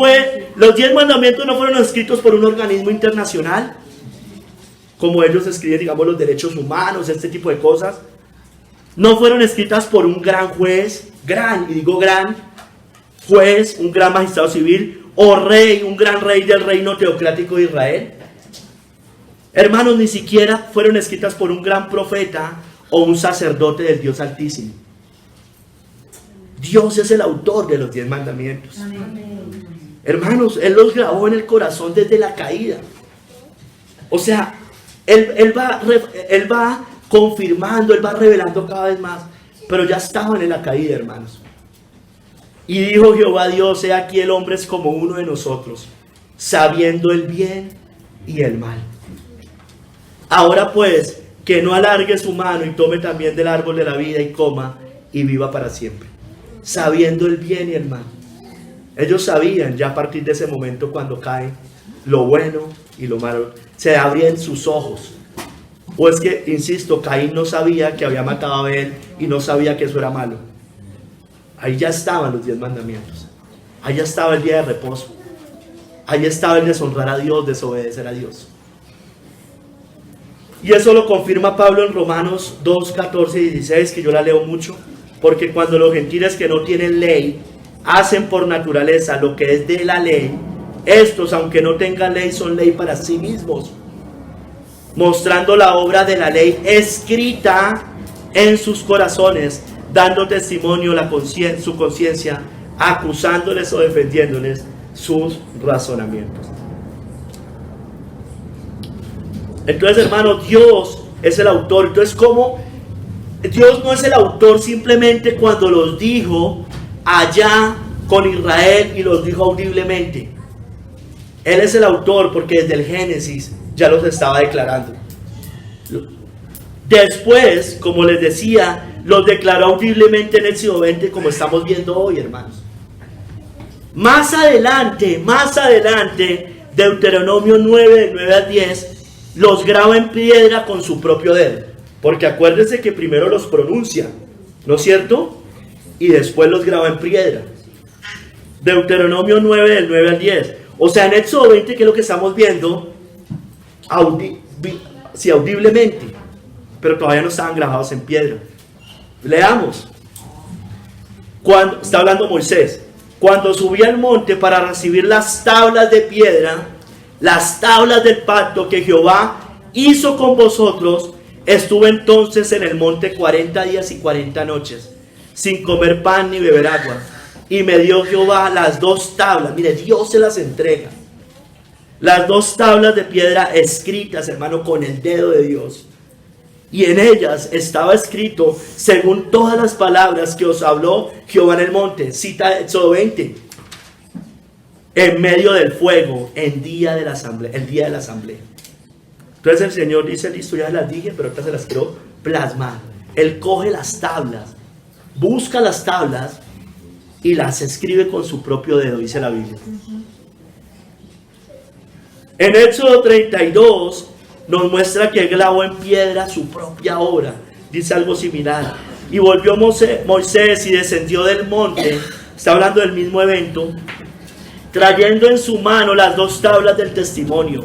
10 mandamientos no fueron escritos por un organismo internacional, como ellos escriben, digamos, los derechos humanos, este tipo de cosas. No fueron escritas por un gran juez, gran juez, un gran magistrado civil, o rey, un gran rey del reino teocrático de Israel. Hermanos, ni siquiera fueron escritas por un gran profeta o un sacerdote del Dios Altísimo. Dios es el autor de los 10 mandamientos. Amén. Hermanos, Él los grabó en el corazón desde la caída. O sea, Él va confirmando, Él va revelando cada vez más. Pero ya estaban en la caída, hermanos. Y dijo Jehová Dios: he aquí el hombre es como uno de nosotros, sabiendo el bien y el mal. Ahora pues, que no alargue su mano y tome también del árbol de la vida y coma y viva para siempre. Sabiendo el bien y el mal. Ellos sabían ya a partir de ese momento, cuando cae, lo bueno y lo malo. Se abrían sus ojos. O es que, insisto, Caín no sabía que había matado a Abel y no sabía que eso era malo. Ahí ya estaban los 10 mandamientos. Ahí ya estaba el día de reposo. Ahí estaba el deshonrar a Dios, desobedecer a Dios. Y eso lo confirma Pablo en Romanos 2, 14 y 16, que yo la leo mucho. Porque cuando los gentiles que no tienen ley hacen por naturaleza lo que es de la ley, estos, aunque no tengan ley, son ley para sí mismos, mostrando la obra de la ley escrita en sus corazones, dando testimonio su conciencia, acusándoles o defendiéndoles sus razonamientos. Entonces, hermano, Dios es el autor. Entonces, ¿cómo? Dios no es el autor simplemente cuando los dijo allá con Israel y los dijo audiblemente. Él es el autor porque desde el Génesis ya los estaba declarando. Después, como les decía, los declaró audiblemente en Éxodo 20, como estamos viendo hoy, hermanos. Más adelante, Deuteronomio 9, del 9 al 10, los graba en piedra con su propio dedo. Porque acuérdense que primero los pronuncia, ¿no es cierto? Y después los graba en piedra. Deuteronomio 9, del 9 al 10. O sea, en Éxodo 20, que es lo que estamos viendo, audiblemente, pero todavía no estaban grabados en piedra. Leamos. Está hablando Moisés. Cuando subí al monte para recibir las tablas de piedra, las tablas del pacto que Jehová hizo con vosotros, estuve entonces en el monte 40 días y 40 noches, sin comer pan ni beber agua. Y me dio Jehová las 2 tablas. Mire, Dios se las entrega. Las 2 tablas de piedra escritas, hermano, con el dedo de Dios. Y en ellas estaba escrito según todas las palabras que os habló Jehová en el monte. Cita Éxodo 20. En medio del fuego, el día de la asamblea. Entonces el Señor dice: listo, ya las dije, pero ahorita se las quiero plasmar. Él coge las tablas, busca las tablas y las escribe con su propio dedo, dice la Biblia. En Éxodo 32, nos muestra que él grabó en piedra su propia obra. Dice algo similar. Y volvió Moisés y descendió del monte, está hablando del mismo evento, trayendo en su mano las 2 tablas del testimonio,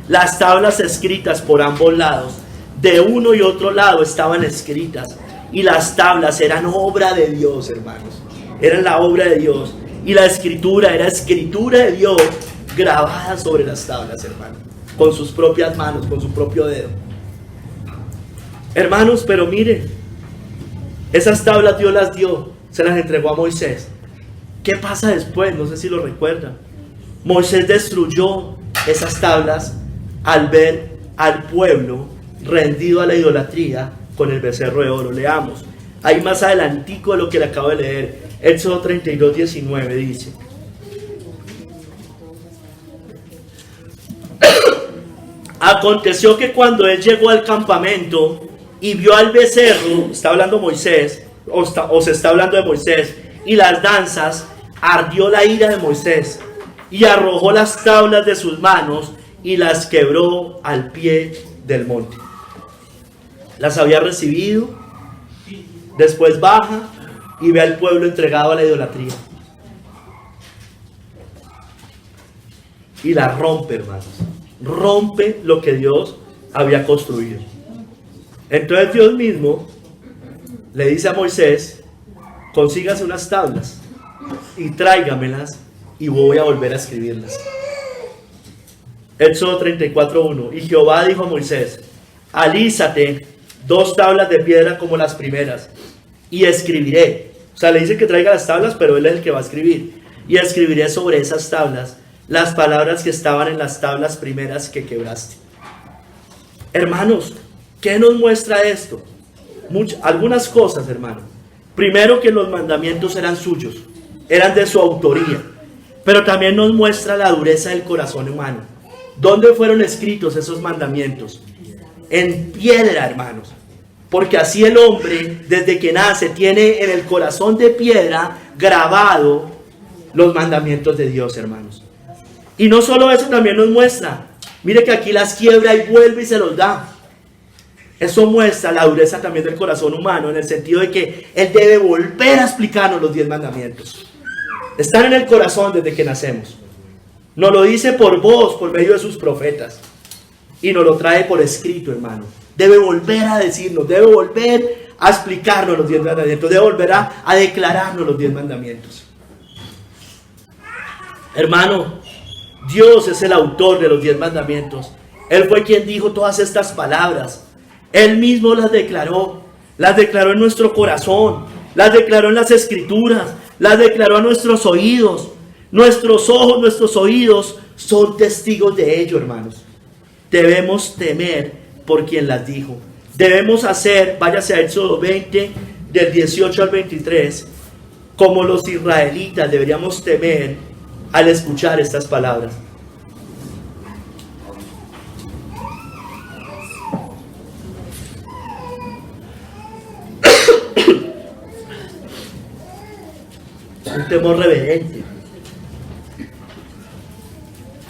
las tablas escritas por ambos lados. De uno y otro lado estaban escritas, y las tablas eran obra de Dios, hermanos. Eran la obra de Dios, y la escritura era escritura de Dios grabada sobre las tablas, hermanos, con sus propias manos, con su propio dedo. Hermanos, pero miren, esas tablas Dios las dio, se las entregó a Moisés. ¿Qué pasa después? No sé si lo recuerdan. Moisés destruyó esas tablas al ver al pueblo rendido a la idolatría con el becerro de oro. Leamos. Ahí más adelantico de lo que le acabo de leer. Éxodo 32, 19 dice: aconteció que cuando él llegó al campamento y vio al becerro, está hablando Moisés, o se está hablando de Moisés, y las danzas, ardió la ira de Moisés, y arrojó las tablas de sus manos, y las quebró al pie del monte. Las había recibido, después baja, y ve al pueblo entregado a la idolatría. Y la rompe, hermanos. Rompe lo que Dios había construido. Entonces Dios mismo le dice a Moisés: consígase unas tablas y tráigamelas y voy a volver a escribirlas. Éxodo 34:1. Y Jehová dijo a Moisés: alízate 2 tablas de piedra como las primeras y escribiré. O sea, le dice que traiga las tablas, pero él es el que va a escribir. Y escribiré sobre esas tablas las palabras que estaban en las tablas primeras que quebraste. Hermanos, ¿qué nos muestra esto? Algunas cosas, hermano. Primero, que los mandamientos eran suyos, eran de su autoría. Pero también nos muestra la dureza del corazón humano. ¿Dónde fueron escritos esos mandamientos? En piedra, hermanos. Porque así el hombre, desde que nace, tiene en el corazón de piedra grabado los mandamientos de Dios, hermanos. Y no solo eso, también nos muestra, mire que aquí las quiebra y vuelve y se los da. Eso muestra la dureza también del corazón humano, en el sentido de que él debe volver a explicarnos los 10 mandamientos. Están en el corazón desde que nacemos. Nos lo dice por voz, por medio de sus profetas. Y nos lo trae por escrito, hermano. Debe volver a decirnos, debe volver a explicarnos los 10 mandamientos, debe volver a declararnos los 10 mandamientos. Hermano, Dios es el autor de los 10 mandamientos. Él fue quien dijo todas estas palabras. Él mismo las declaró en nuestro corazón, las declaró en las escrituras, las declaró a nuestros oídos. Nuestros ojos, nuestros oídos son testigos de ello, hermanos. Debemos temer por quien las dijo. Debemos hacer, váyase a Éxodo 20, del 18 al 23, como los israelitas deberíamos temer al escuchar estas palabras. Un temor reverente.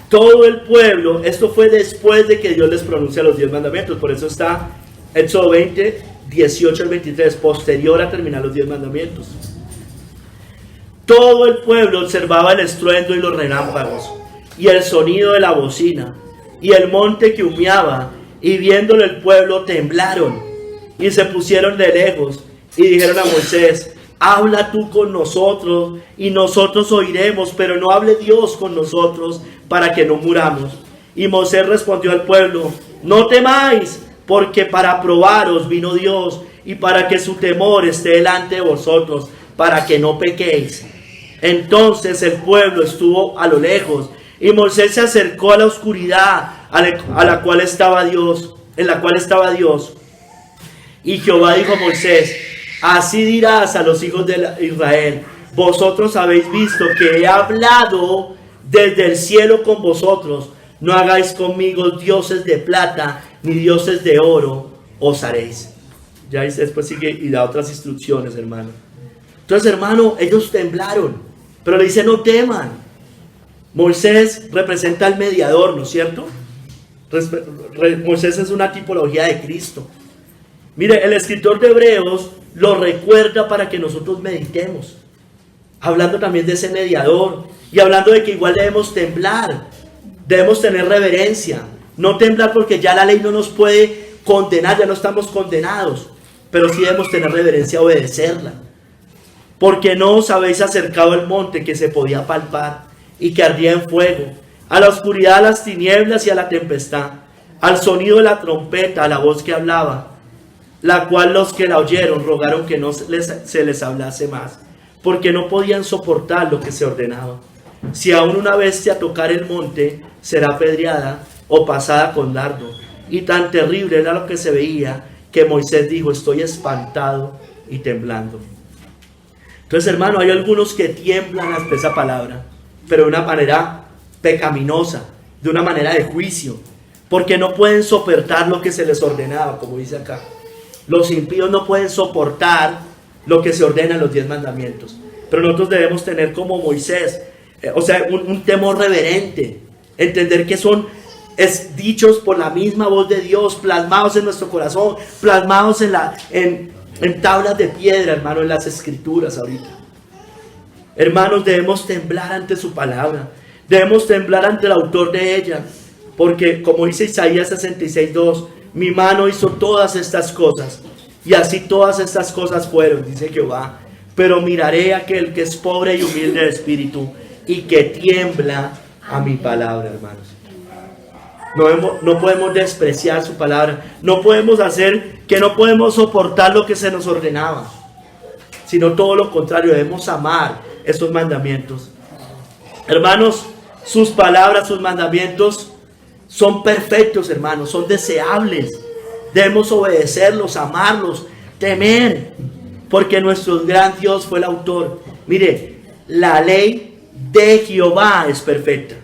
Todo el pueblo, esto fue después de que Dios les pronuncia los 10 mandamientos, por eso está Éxodo 20, 18 al 23, posterior a terminar los 10 mandamientos. Todo el pueblo observaba el estruendo y los relámpagos, y el sonido de la bocina, y el monte que humeaba, y viéndolo el pueblo temblaron, y se pusieron de lejos, y dijeron a Moisés: habla tú con nosotros, y nosotros oiremos, pero no hable Dios con nosotros, para que no muramos. Y Moisés respondió al pueblo: no temáis, porque para probaros vino Dios, y para que su temor esté delante de vosotros, para que no pequéis. Entonces el pueblo estuvo a lo lejos, y Moisés se acercó a la oscuridad en la cual estaba Dios. Y Jehová dijo a Moisés: así dirás a los hijos de Israel: vosotros habéis visto que he hablado desde el cielo con vosotros. No hagáis conmigo dioses de plata, ni dioses de oro os haréis. Ya después sigue y da otras instrucciones, hermano. Entonces, hermano, ellos temblaron, pero le dice: no teman. Moisés representa al mediador, ¿no es cierto? Moisés es una tipología de Cristo. Mire, el escritor de Hebreos lo recuerda para que nosotros meditemos, hablando también de ese mediador y hablando de que igual debemos temblar, debemos tener reverencia, no temblar porque ya la ley no nos puede condenar, ya no estamos condenados, pero sí debemos tener reverencia a obedecerla. Porque no os habéis acercado al monte que se podía palpar y que ardía en fuego, a la oscuridad, a las tinieblas y a la tempestad, al sonido de la trompeta, a la voz que hablaba, la cual los que la oyeron rogaron que no se les hablase más, porque no podían soportar lo que se ordenaba. Si aún una bestia tocar el monte, será apedreada o pasada con dardo. Y tan terrible era lo que se veía, que Moisés dijo: estoy espantado y temblando. Entonces, hermano, hay algunos que tiemblan ante esa palabra, pero de una manera pecaminosa, de una manera de juicio, porque no pueden soportar lo que se les ordenaba, como dice acá. Los impíos no pueden soportar lo que se ordena en los 10 mandamientos, pero nosotros debemos tener como Moisés, un temor reverente, entender que son dichos por la misma voz de Dios, plasmados en nuestro corazón, plasmados en tablas de piedra, hermano, en las escrituras ahorita. Hermanos, debemos temblar ante su palabra, debemos temblar ante el autor de ella, porque como dice Isaías 66:2, mi mano hizo todas estas cosas, y así todas estas cosas fueron, dice Jehová. Pero miraré a aquel que es pobre y humilde de espíritu, y que tiembla a mi palabra, hermanos. No podemos despreciar su palabra, no podemos hacer que no podemos soportar lo que se nos ordenaba, sino todo lo contrario, debemos amar estos mandamientos. Hermanos, sus palabras, sus mandamientos son perfectos, hermanos, son deseables. Debemos obedecerlos, amarlos, temer, porque nuestro gran Dios fue el autor. Mire, la ley de Jehová es perfecta,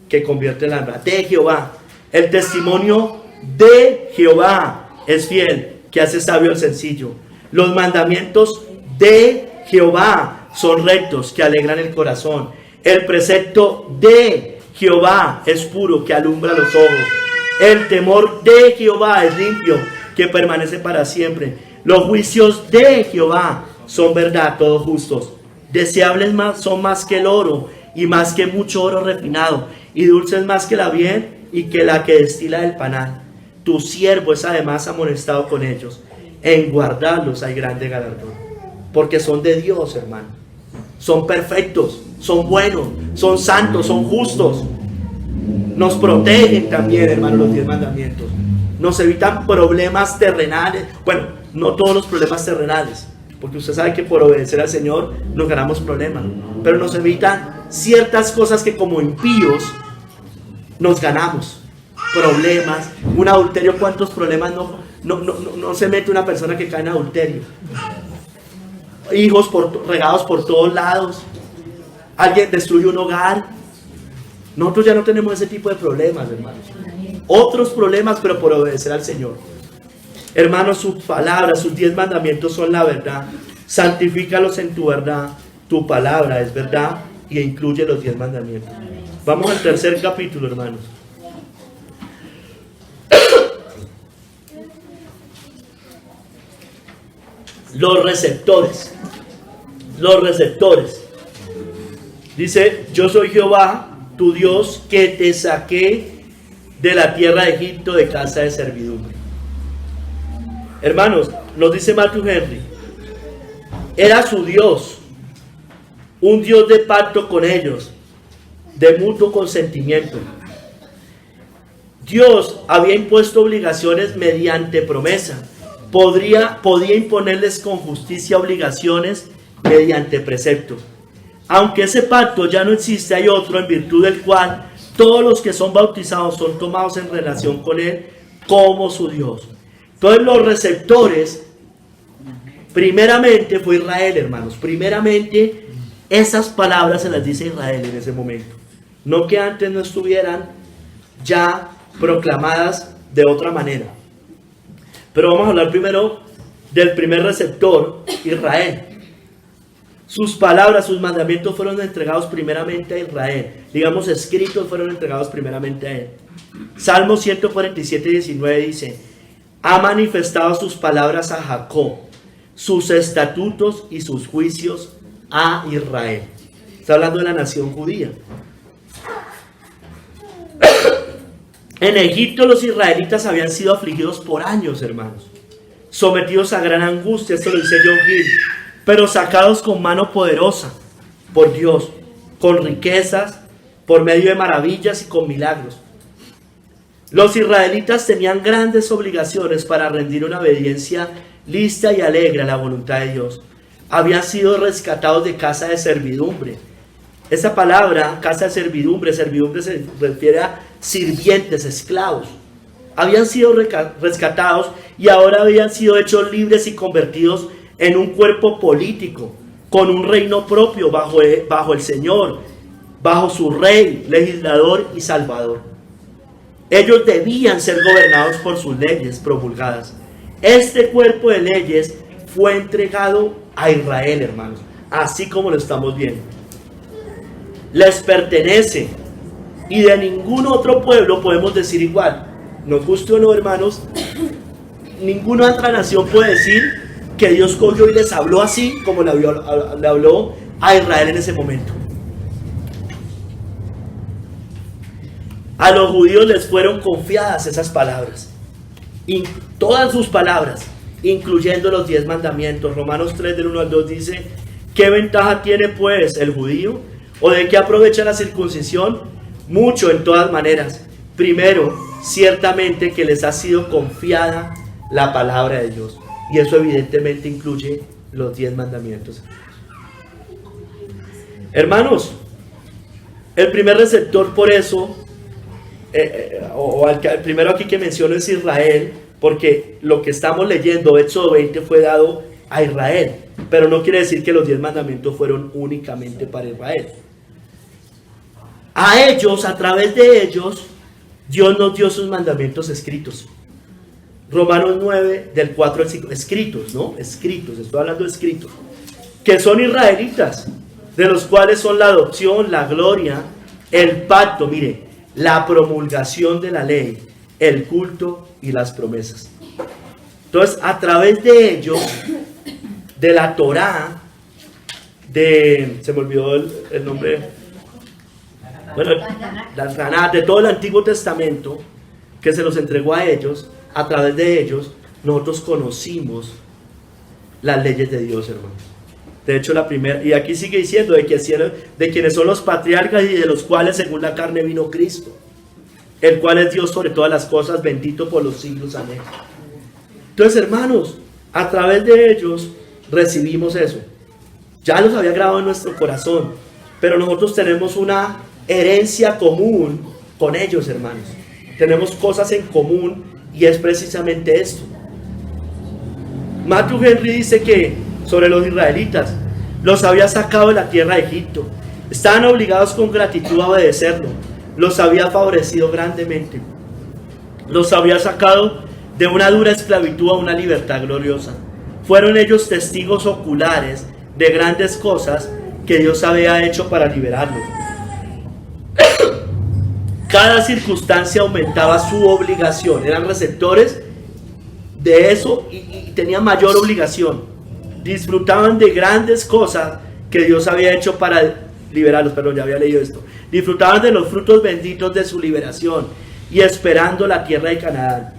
que convierte el alma. De Jehová. El testimonio de Jehová es fiel, que hace sabio al sencillo. Los mandamientos de Jehová son rectos, que alegran el corazón. El precepto de Jehová es puro, que alumbra los ojos. El temor de Jehová es limpio, que permanece para siempre. Los juicios de Jehová son verdad, todos justos. Deseables son más que el oro, y más que mucho oro refinado, y dulces más que la miel, y que la que destila del panal. Tu siervo es además amonestado con ellos. En guardarlos hay grande galardón, porque son de Dios, hermano. Son perfectos, son buenos, son santos, son justos. Nos protegen también, hermano, los 10 mandamientos. Nos evitan problemas terrenales. Bueno, no todos los problemas terrenales, porque usted sabe que por obedecer al Señor nos ganamos problemas, pero nos evitan ciertas cosas que como impíos nos ganamos. Problemas, un adulterio, ¿cuántos problemas no se mete una persona que cae en adulterio? Hijos regados por todos lados, alguien destruye un hogar. Nosotros ya no tenemos ese tipo de problemas, hermanos. Otros problemas, pero por obedecer al Señor. Hermanos, sus palabras, sus 10 mandamientos son la verdad. Santifícalos en tu verdad. Tu palabra es verdad y incluye los 10 mandamientos. Vamos al tercer capítulo, hermanos. Los receptores. Los receptores. Dice: yo soy Jehová, tu Dios, que te saqué de la tierra de Egipto, de casa de servidumbre. Hermanos, nos dice Matthew Henry, era su Dios, un Dios de pacto con ellos, de mutuo consentimiento. Dios había impuesto obligaciones mediante promesa. Podía imponerles con justicia obligaciones mediante precepto. Aunque ese pacto ya no existe, hay otro en virtud del cual todos los que son bautizados son tomados en relación con Él como su Dios. Entonces los receptores, primeramente fue Israel, hermanos. Primeramente esas palabras se las dice Israel en ese momento. No que antes no estuvieran ya proclamadas de otra manera. Pero vamos a hablar primero del primer receptor, Israel. Sus palabras, sus mandamientos fueron entregados primeramente a Israel. Digamos, escritos fueron entregados primeramente a él. Salmo 147, 19 dice: ha manifestado sus palabras a Jacob, sus estatutos y sus juicios a Israel. Está hablando de la nación judía. En Egipto los israelitas habían sido afligidos por años, hermanos, sometidos a gran angustia, esto lo dice John Gill, pero sacados con mano poderosa por Dios, con riquezas, por medio de maravillas y con milagros. Los israelitas tenían grandes obligaciones para rendir una obediencia lista y alegre a la voluntad de Dios. Habían sido rescatados de casa de servidumbre. Esa palabra, casa de servidumbre, servidumbre se refiere a sirvientes, esclavos. Habían sido rescatados y ahora habían sido hechos libres y convertidos en un cuerpo político, con un reino propio bajo el Señor, bajo su rey, legislador y salvador. Ellos debían ser gobernados por sus leyes promulgadas. Este cuerpo de leyes fue entregado a Israel, hermanos, así como lo estamos viendo. Les pertenece, y de ningún otro pueblo podemos decir igual. Nos guste o no, hermanos, ninguna otra nación puede decir que Dios cogió y les habló así como le habló a Israel en ese momento. A los judíos les fueron confiadas esas palabras, y todas sus palabras, incluyendo los 10 mandamientos. Romanos 3 del 1 al 2 dice: ¿qué ventaja tiene pues el judío? ¿O de qué aprovecha la circuncisión? Mucho, en todas maneras. Primero, ciertamente que les ha sido confiada la palabra de Dios, y eso evidentemente incluye los 10 mandamientos. Hermanos, el primer receptor por eso, el primero aquí que menciono es Israel, porque lo que estamos leyendo, Éxodo 20, fue dado a Israel, pero no quiere decir que los 10 mandamientos fueron únicamente para Israel. A ellos, a través de ellos, Dios nos dio sus mandamientos escritos. Romanos 9, del 4 al 5, escritos, ¿no? Escritos, estoy hablando de escritos, que son israelitas, de los cuales son la adopción, la gloria, el pacto, mire, la promulgación de la ley, el culto y las promesas. Entonces, a través de ellos, de la Torá, se me olvidó el nombre, bueno, de todo el Antiguo Testamento, que se los entregó a ellos, a través de ellos, nosotros conocimos las leyes de Dios, hermanos. De hecho, la primera, y aquí sigue diciendo de quienes son los patriarcas y de los cuales según la carne vino Cristo, el cual es Dios sobre todas las cosas, bendito por los siglos, amén. Entonces, hermanos, a través de ellos recibimos eso. Ya los había grabado en nuestro corazón, pero nosotros tenemos una herencia común con ellos, hermanos. Tenemos cosas en común y es precisamente esto. Matthew Henry dice que sobre los israelitas, los había sacado de la tierra de Egipto, estaban obligados con gratitud a obedecerlo, los había favorecido grandemente, los había sacado de una dura esclavitud a una libertad gloriosa. Fueron ellos testigos oculares de grandes cosas que Dios había hecho para liberarlos. Cada circunstancia aumentaba su obligación, eran receptores de eso y tenían mayor obligación. Disfrutaban de grandes cosas que Dios había hecho para liberarlos. Perdón, ya había leído esto. Disfrutaban de los frutos benditos de su liberación y esperando la tierra de Canaán.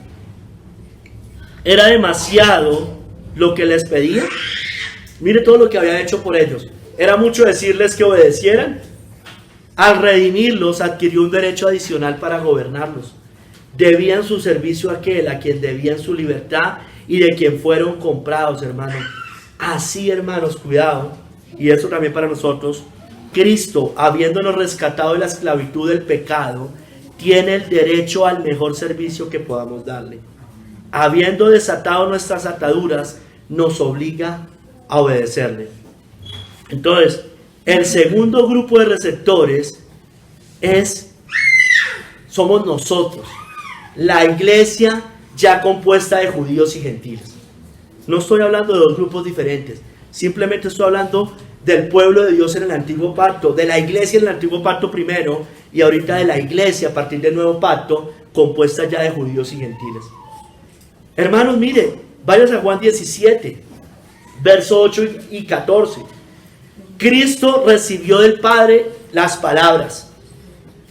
Era demasiado lo que les pedía. Mire todo lo que había hecho por ellos. Era mucho decirles que obedecieran. Al redimirlos, adquirió un derecho adicional para gobernarlos. Debían su servicio a aquel a quien debían su libertad y de quien fueron comprados, hermanos. Así, hermanos, cuidado, y eso también para nosotros, Cristo, habiéndonos rescatado de la esclavitud del pecado, tiene el derecho al mejor servicio que podamos darle. Habiendo desatado nuestras ataduras, nos obliga a obedecerle. Entonces, el segundo grupo de receptores somos nosotros, la iglesia ya compuesta de judíos y gentiles. No estoy hablando de dos grupos diferentes, simplemente estoy hablando del pueblo de Dios en el Antiguo Pacto, de la iglesia en el Antiguo Pacto primero y ahorita de la iglesia a partir del nuevo pacto, compuesta ya de judíos y gentiles. Hermanos, mire, váyanse a Juan 17, verso 8 y 14. Cristo recibió del Padre las palabras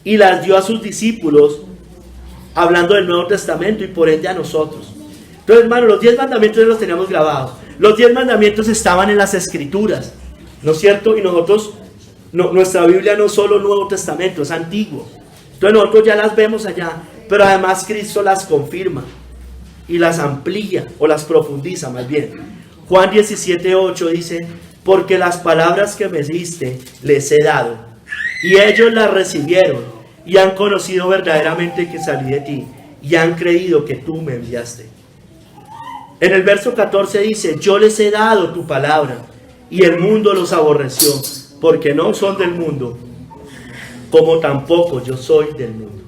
y las dio a sus discípulos, hablando del Nuevo Testamento y por ende a nosotros. Entonces, hermanos, los 10 mandamientos los teníamos grabados. Los 10 mandamientos estaban en las Escrituras, ¿no es cierto? Y nosotros, nuestra Biblia no es solo Nuevo Testamento, es antiguo. Entonces nosotros ya las vemos allá, pero además Cristo las confirma y las amplía o las profundiza más bien. Juan 17:8 dice: porque las palabras que me diste les he dado, y ellos las recibieron, y han conocido verdaderamente que salí de ti, y han creído que tú me enviaste. En el verso 14 dice: yo les he dado tu palabra, y el mundo los aborreció, porque no son del mundo, como tampoco yo soy del mundo.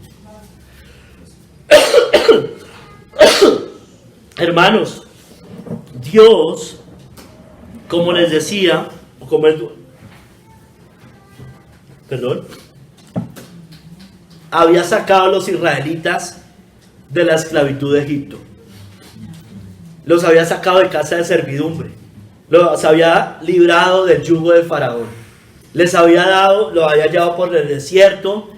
Hermanos, Dios, como les decía, había sacado a los israelitas de la esclavitud de Egipto. Los había sacado de casa de servidumbre. Los había librado del yugo de Faraón. Los había llevado por el desierto.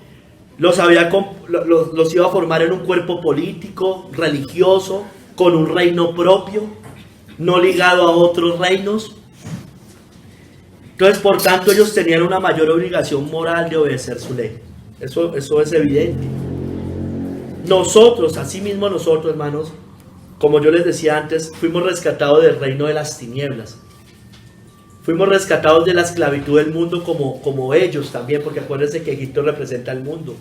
Los iba a formar en un cuerpo político, religioso, con un reino propio, no ligado a otros reinos. Entonces, por tanto, ellos tenían una mayor obligación moral de obedecer su ley. Eso es evidente. Nosotros, asimismo nosotros, hermanos, como yo les decía antes, fuimos rescatados del reino de las tinieblas. Fuimos rescatados de la esclavitud del mundo como ellos también, porque acuérdense que Egipto representa el mundo.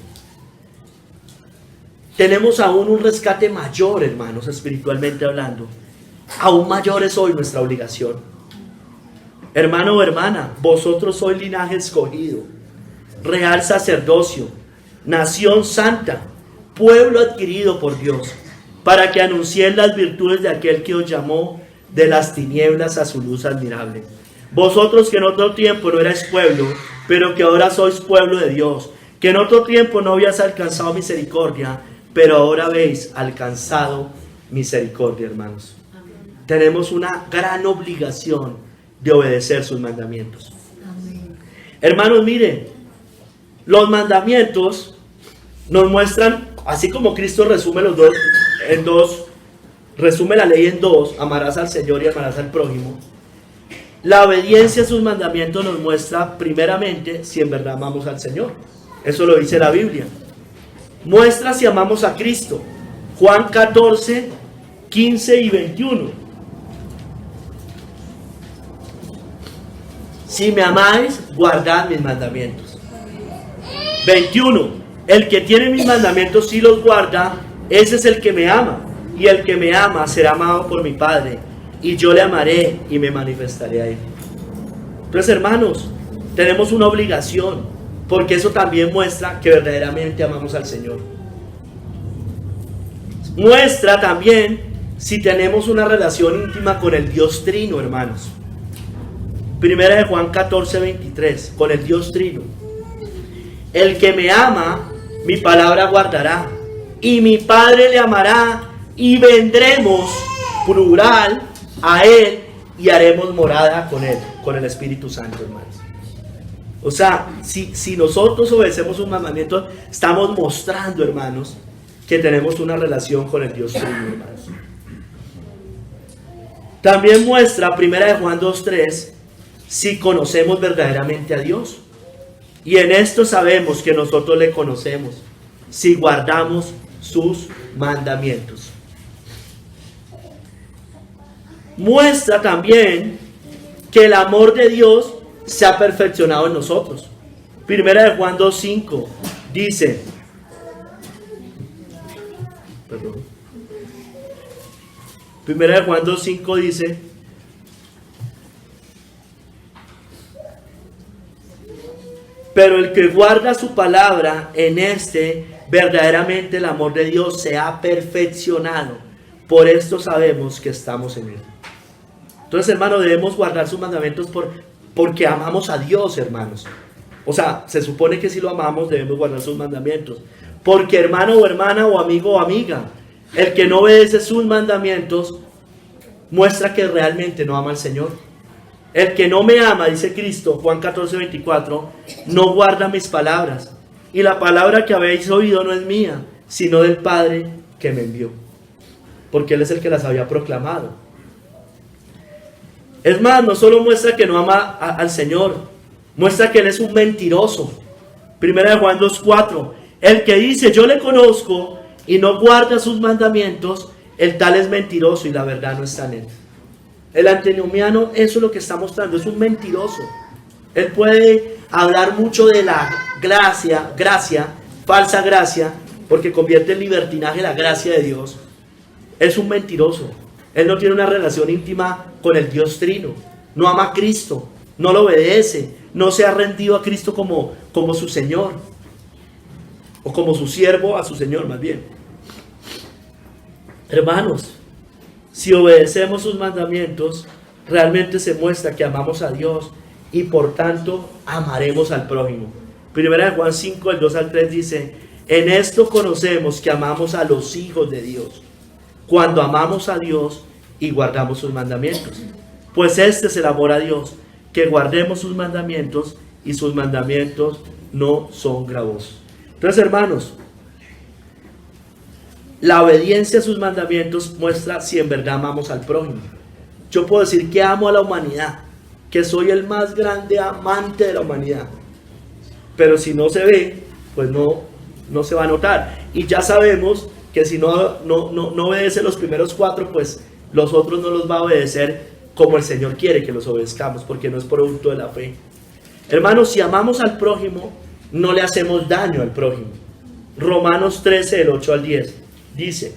Tenemos aún un rescate mayor, hermanos, espiritualmente hablando. Aún mayor es hoy nuestra obligación. Hermano o hermana, vosotros sois linaje escogido, real sacerdocio, nación santa, pueblo adquirido por Dios, para que anunciéis las virtudes de aquel que os llamó de las tinieblas a su luz admirable. Vosotros que en otro tiempo no erais pueblo, pero que ahora sois pueblo de Dios, que en otro tiempo no habías alcanzado misericordia, pero ahora habéis alcanzado misericordia, hermanos. Amén. Tenemos una gran obligación de obedecer sus mandamientos. Amén. Hermanos, miren, los mandamientos nos muestran, así como Cristo resume resume la ley en dos: amarás al Señor y amarás al prójimo. La obediencia a sus mandamientos nos muestra primeramente si en verdad amamos al Señor. Eso lo dice la Biblia. Muestra si amamos a Cristo. Juan 14, 15 y 21. Si me amáis, guardad mis mandamientos. 21. El que tiene mis mandamientos y los guarda, ese es el que me ama. Y el que me ama será amado por mi Padre, y yo le amaré y me manifestaré a él. Entonces, hermanos, tenemos una obligación, porque eso también muestra que verdaderamente amamos al Señor. Muestra también si tenemos una relación íntima con el Dios Trino, hermanos. Primera de Juan 14, 23, con el Dios Trino. El que me ama, mi palabra guardará, y mi Padre le amará, y vendremos, plural, a él, y haremos morada con él, con el Espíritu Santo, hermanos. O sea, si nosotros obedecemos sus mandamientos, estamos mostrando, hermanos, que tenemos una relación con el Dios Trino, hermanos. También muestra, primera de Juan 2:3, si conocemos verdaderamente a Dios. Y en esto sabemos que nosotros le conocemos, si guardamos sus mandamientos. Muestra también que el amor de Dios se ha perfeccionado en nosotros. Primera de Juan 2:5 dice, Primera de Juan 2:5 dice: pero el que guarda su palabra, en este verdaderamente el amor de Dios se ha perfeccionado. Por esto sabemos que estamos en él. Entonces, hermanos, debemos guardar sus mandamientos porque amamos a Dios, hermanos. O sea, se supone que si lo amamos debemos guardar sus mandamientos. Porque hermano o hermana o amigo o amiga, el que no obedece sus mandamientos muestra que realmente no ama al Señor. El que no me ama, dice Cristo, Juan 14:24, no guarda mis palabras. Y la palabra que habéis oído no es mía, sino del Padre que me envió. Porque Él es el que las había proclamado. Es más, no solo muestra que no ama al Señor, muestra que Él es un mentiroso. Primera de Juan 2:4, el que dice yo le conozco y no guarda sus mandamientos, el tal es mentiroso y la verdad no está en él. El antinomiano, eso es lo que está mostrando, es un mentiroso. Él puede hablar mucho de la gracia, falsa gracia, porque convierte en libertinaje la gracia de Dios. Es un mentiroso. Él no tiene una relación íntima con el Dios Trino. No ama a Cristo, no lo obedece, no se ha rendido a Cristo como su Señor, o como su siervo a su Señor más bien. Hermanos, si obedecemos sus mandamientos, realmente se muestra que amamos a Dios y por tanto amaremos al prójimo. Primera de Juan 5, el 2 al 3 dice, en esto conocemos que amamos a los hijos de Dios, cuando amamos a Dios y guardamos sus mandamientos. Pues este es el amor a Dios, que guardemos sus mandamientos y sus mandamientos no son gravosos. Entonces, hermanos, la obediencia a sus mandamientos muestra si en verdad amamos al prójimo. Yo puedo decir que amo a la humanidad, que soy el más grande amante de la humanidad, pero si no se ve, pues no se va a notar. Y ya sabemos que si no obedece los primeros 4, pues los otros no los va a obedecer como el Señor quiere que los obedezcamos, porque no es producto de la fe. Hermanos, si amamos al prójimo, no le hacemos daño al prójimo. Romanos 13, del 8 al 10, dice,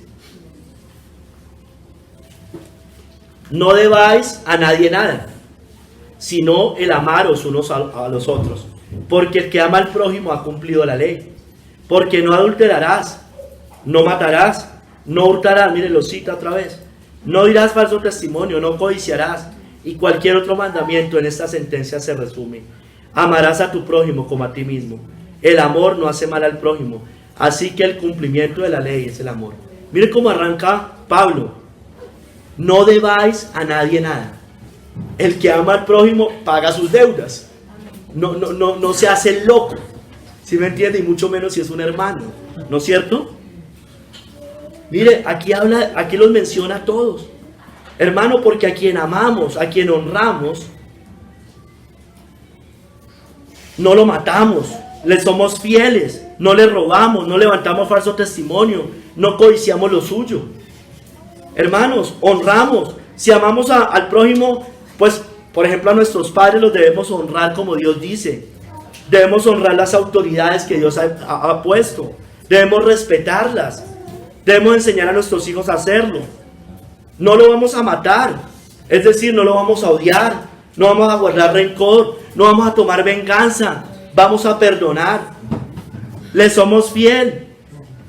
no debáis a nadie nada, sino el amaros unos a los otros, porque el que ama al prójimo ha cumplido la ley. Porque no adulterarás, no matarás, no hurtarás, mire, lo cita otra vez, no dirás falso testimonio, no codiciarás, y cualquier otro mandamiento en esta sentencia se resume. Amarás a tu prójimo como a ti mismo. El amor no hace mal al prójimo, así que el cumplimiento de la ley es el amor. Mire cómo arranca Pablo. No debáis a nadie nada. El que ama al prójimo paga sus deudas. No se hace el loco. ¿Sí me entiende? Y mucho menos si es un hermano. ¿No es cierto? Mire, aquí los menciona a todos. Hermano, porque a quien amamos, a quien honramos, no lo matamos, le somos fieles, no le robamos, no levantamos falso testimonio, no codiciamos lo suyo. Hermanos, honramos. Si amamos al prójimo, pues, por ejemplo, a nuestros padres los debemos honrar como Dios dice. Debemos honrar las autoridades que Dios ha puesto. Debemos respetarlas. Debemos enseñar a nuestros hijos a hacerlo. No lo vamos a matar. Es decir, no lo vamos a odiar. No vamos a guardar rencor. No vamos a tomar venganza. Vamos a perdonar. Le somos fiel.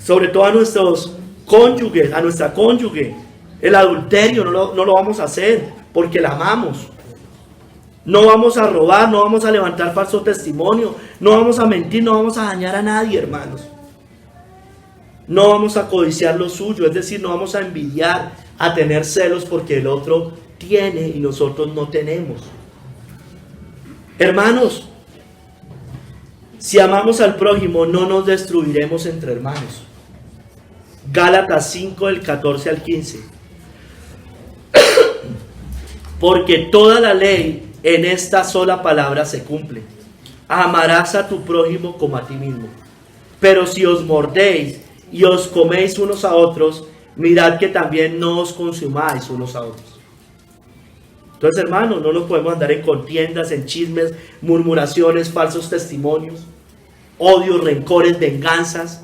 Sobre todo a nuestros cónyuges, a nuestra cónyuge. El adulterio no lo vamos a hacer porque la amamos. No vamos a robar, no vamos a levantar falso testimonio, no vamos a mentir, no vamos a dañar a nadie, hermanos. No vamos a codiciar lo suyo, es decir, no vamos a envidiar, a tener celos porque el otro tiene y nosotros no tenemos. Hermanos, si amamos al prójimo, no nos destruiremos entre hermanos. Gálatas 5, del 14 al 15. Porque toda la ley en esta sola palabra se cumple. Amarás a tu prójimo como a ti mismo. Pero si os mordéis y os coméis unos a otros, mirad que también no os consumáis unos a otros. Entonces, hermanos, no nos podemos andar en contiendas, en chismes, murmuraciones, falsos testimonios, odios, rencores, venganzas.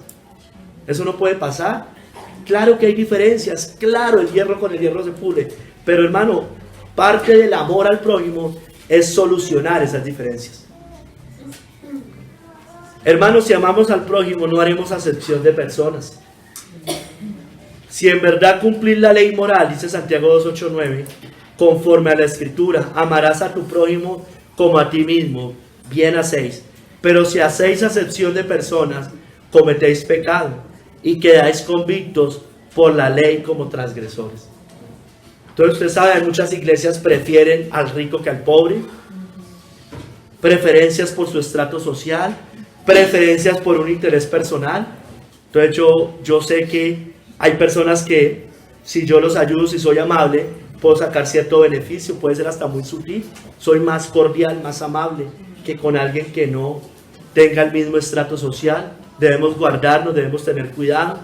Eso no puede pasar. Claro que hay diferencias, claro, el hierro con el hierro se pule, pero hermano, parte del amor al prójimo es solucionar esas diferencias. Hermanos, si amamos al prójimo, no haremos acepción de personas. Si en verdad cumplir la ley moral, dice Santiago 2:8-9, conforme a la Escritura, amarás a tu prójimo como a ti mismo, bien hacéis. Pero si hacéis acepción de personas, cometéis pecado y quedáis convictos por la ley como transgresores. Entonces usted sabe, muchas iglesias prefieren al rico que al pobre, preferencias por su estrato social, preferencias por un interés personal. Entonces yo sé que hay personas que si yo los ayudo, si soy amable, puedo sacar cierto beneficio, puede ser hasta muy sutil. Soy más cordial, más amable que con alguien que no tenga el mismo estrato social. Debemos guardarnos, debemos tener cuidado.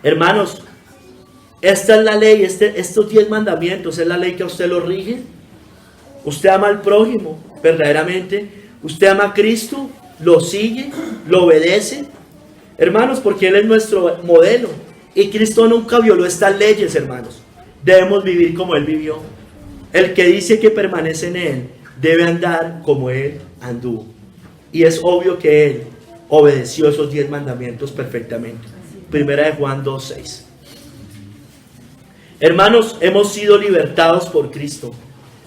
Hermanos, esta es la ley, estos 10 mandamientos, es la ley que a usted lo rige. Usted ama al prójimo, verdaderamente. Usted ama a Cristo, lo sigue, lo obedece. Hermanos, porque Él es nuestro modelo. Y Cristo nunca violó estas leyes, hermanos. Debemos vivir como Él vivió. El que dice que permanece en Él, debe andar como Él anduvo. Y es obvio que Él obedeció esos 10 mandamientos perfectamente. Primera de Juan 2:6. Hermanos, hemos sido libertados por Cristo.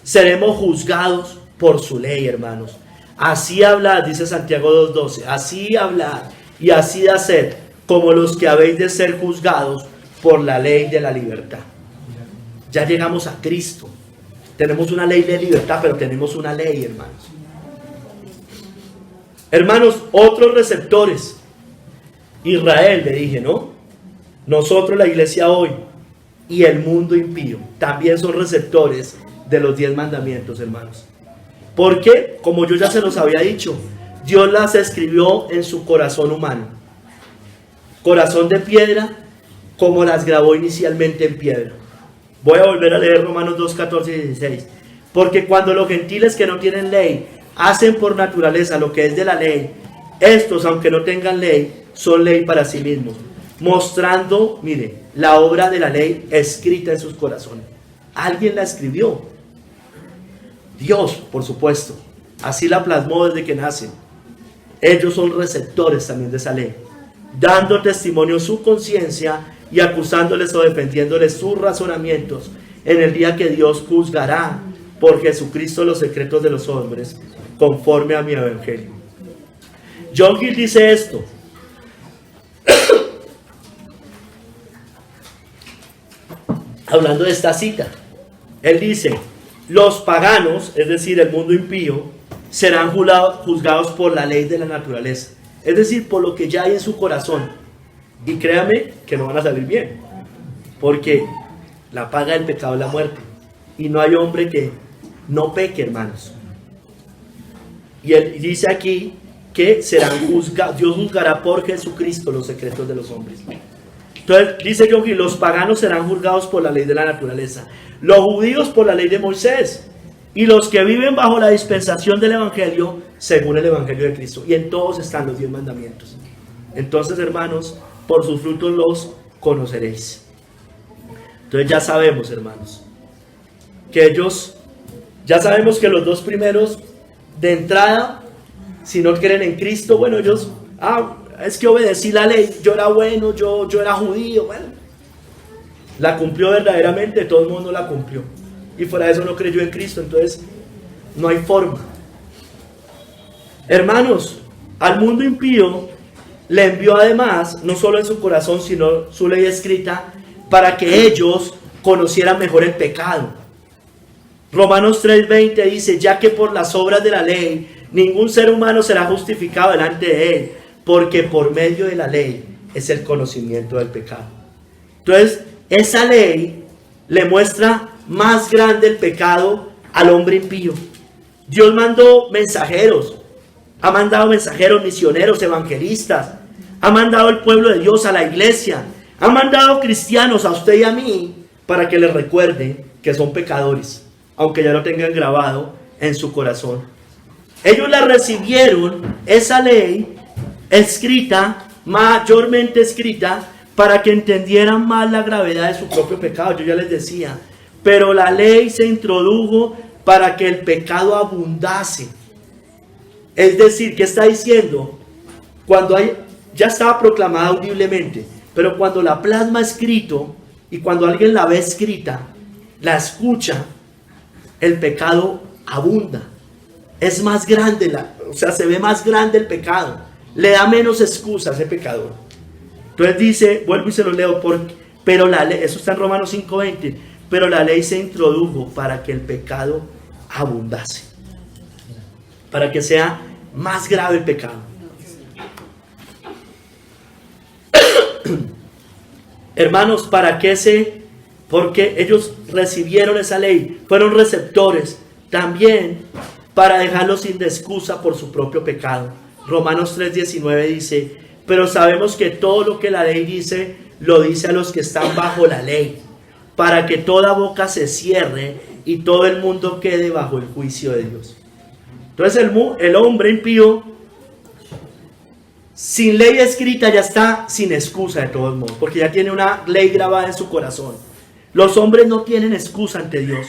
Seremos juzgados por su ley, hermanos. Así hablad, dice Santiago 2:12. Así hablad y así de hacer, como los que habéis de ser juzgados por la ley de la libertad. Ya llegamos a Cristo. Tenemos una ley de libertad, pero tenemos una ley, hermanos. Hermanos, otros receptores. Israel, le dije, ¿no? Nosotros, la iglesia hoy, y el mundo impío, también son receptores de los 10 mandamientos, hermanos. Porque, como yo ya se los había dicho, Dios las escribió en su corazón humano. Corazón de piedra, como las grabó inicialmente en piedra. Voy a volver a leer Romanos 2, 14 y 16. Porque cuando los gentiles que no tienen ley hacen por naturaleza lo que es de la ley, estos, aunque no tengan ley, son ley para sí mismos, mostrando, mire, la obra de la ley escrita en sus corazones. Alguien la escribió. Dios, por supuesto. Así la plasmó desde que nacen. Ellos son receptores también de esa ley, dando testimonio su conciencia y acusándoles o defendiéndoles sus razonamientos en el día que Dios juzgará por Jesucristo los secretos de los hombres, conforme a mi evangelio. John Gill dice esto. Hablando de esta cita, él dice: los paganos, es decir, el mundo impío, serán juzgados por la ley de la naturaleza, es decir, por lo que ya hay en su corazón. Y créame que no van a salir bien, porque la paga del pecado es la muerte, y no hay hombre que no peque, hermanos. Y él dice aquí que serán juzgados, Dios juzgará por Jesucristo los secretos de los hombres. Entonces dice que los paganos serán juzgados por la ley de la naturaleza, los judíos por la ley de Moisés, y los que viven bajo la dispensación del evangelio según el evangelio de Cristo. Y en todos están los 10 mandamientos. Entonces, hermanos, por sus frutos los conoceréis. Entonces ya sabemos, hermanos, que ellos, ya sabemos que los 2 primeros de entrada, si no creen en Cristo, bueno, ellos, es que obedecí la ley, yo era bueno, yo era judío, bueno, la cumplió verdaderamente, todo el mundo la cumplió, y fuera de eso no creyó en Cristo, entonces no hay forma. Hermanos, al mundo impío le envió además, no solo en su corazón, sino su ley escrita, para que ellos conocieran mejor el pecado. Romanos 3:20 dice: ya que por las obras de la ley ningún ser humano será justificado delante de él, porque por medio de la ley es el conocimiento del pecado. Entonces, esa ley le muestra más grande el pecado al hombre impío. Dios mandó mensajeros, ha mandado mensajeros, misioneros, evangelistas, ha mandado el pueblo de Dios a la iglesia, ha mandado cristianos a usted y a mí para que les recuerde que son pecadores, aunque ya lo tengan grabado en su corazón. Ellos la recibieron, esa ley escrita, mayormente escrita, para que entendieran más la gravedad de su propio pecado. Yo ya les decía, pero la ley se introdujo para que el pecado abundase. Es decir, ¿qué está diciendo? Cuando ya estaba proclamada audiblemente, pero cuando la plasma escrito y cuando alguien la ve escrita, la escucha, el pecado abunda. es más grande, se ve más grande el pecado, le da menos excusa a ese pecador. Entonces dice, vuelvo y se lo leo, pero la ley, eso está en Romanos 5:20, pero la ley se introdujo para que el pecado abundase, para que sea más grave el pecado. Hermanos, porque ellos recibieron esa ley, fueron receptores también para dejarlos sin excusa por su propio pecado. Romanos 3:19 dice, pero sabemos que todo lo que la ley dice, lo dice a los que están bajo la ley, para que toda boca se cierre y todo el mundo quede bajo el juicio de Dios. Entonces el hombre impío, sin ley escrita, ya está sin excusa de todos modos, porque ya tiene una ley grabada en su corazón. Los hombres no tienen excusa ante Dios.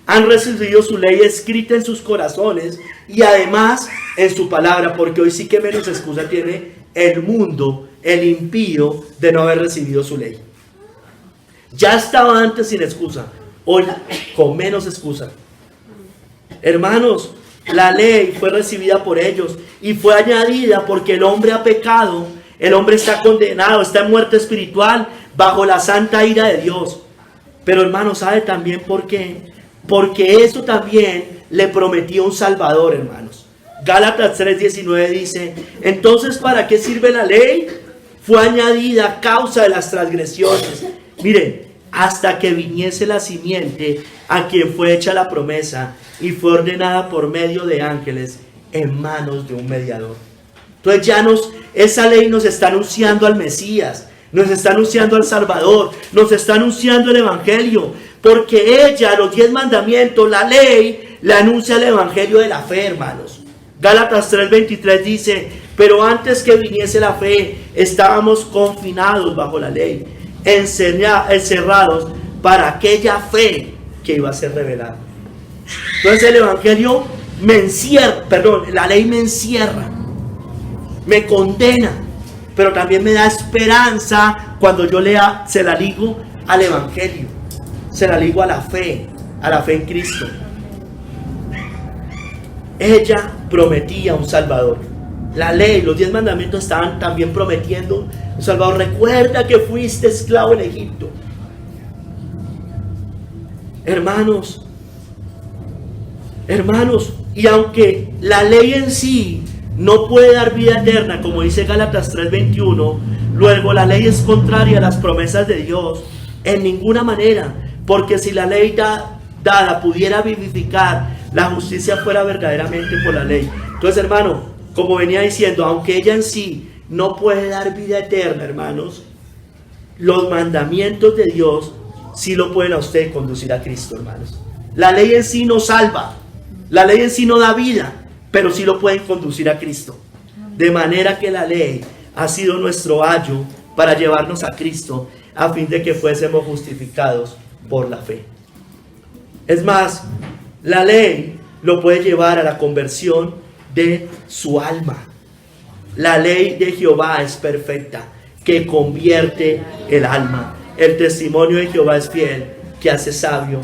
Han recibido su ley escrita en sus corazones y además en su palabra, porque hoy sí que menos excusa tiene el mundo, el impío, de no haber recibido su ley. Ya estaba antes sin excusa, hoy con menos excusa. Hermanos, la ley fue recibida por ellos y fue añadida porque el hombre ha pecado, el hombre está condenado, está en muerte espiritual bajo la santa ira de Dios. Pero hermanos, ¿sabe también por qué? Porque eso también le prometió un Salvador, hermanos. Gálatas 3:19 dice, entonces ¿para qué sirve la ley? Fue añadida a causa de las transgresiones. Miren, hasta que viniese la simiente a quien fue hecha la promesa y fue ordenada por medio de ángeles en manos de un mediador. Entonces esa ley nos está anunciando al Mesías, nos está anunciando al Salvador, nos está anunciando el Evangelio, porque ella, los 10 mandamientos, la ley, le anuncia el Evangelio de la fe, hermanos. Gálatas 3:23 dice, pero antes que viniese la fe, estábamos confinados bajo la ley, encerrados para aquella fe que iba a ser revelada. Entonces el Evangelio me encierra, la ley me encierra, me condena, pero también me da esperanza cuando yo se la ligo al Evangelio, se la ligo a la fe en Cristo. Ella prometía un Salvador. La ley, los 10 mandamientos estaban también prometiendo un Salvador. Recuerda que fuiste esclavo en Egipto. Hermanos, y aunque la ley en sí no puede dar vida eterna, como dice Gálatas 3:21, luego la ley es contraria a las promesas de Dios en ninguna manera, porque si la ley dada pudiera vivificar, la justicia fuera verdaderamente por la ley. Entonces, hermano, como venía diciendo, aunque ella en sí no puede dar vida eterna, hermanos, los mandamientos de Dios sí lo pueden a usted conducir a Cristo, hermanos. La ley en sí no salva, la ley en sí no da vida, pero sí lo pueden conducir a Cristo. De manera que la ley ha sido nuestro ayo para llevarnos a Cristo, a fin de que fuésemos justificados por la fe. Es más, la ley lo puede llevar a la conversión de su alma. La ley de Jehová es perfecta, que convierte el alma. El testimonio de Jehová es fiel, que hace sabio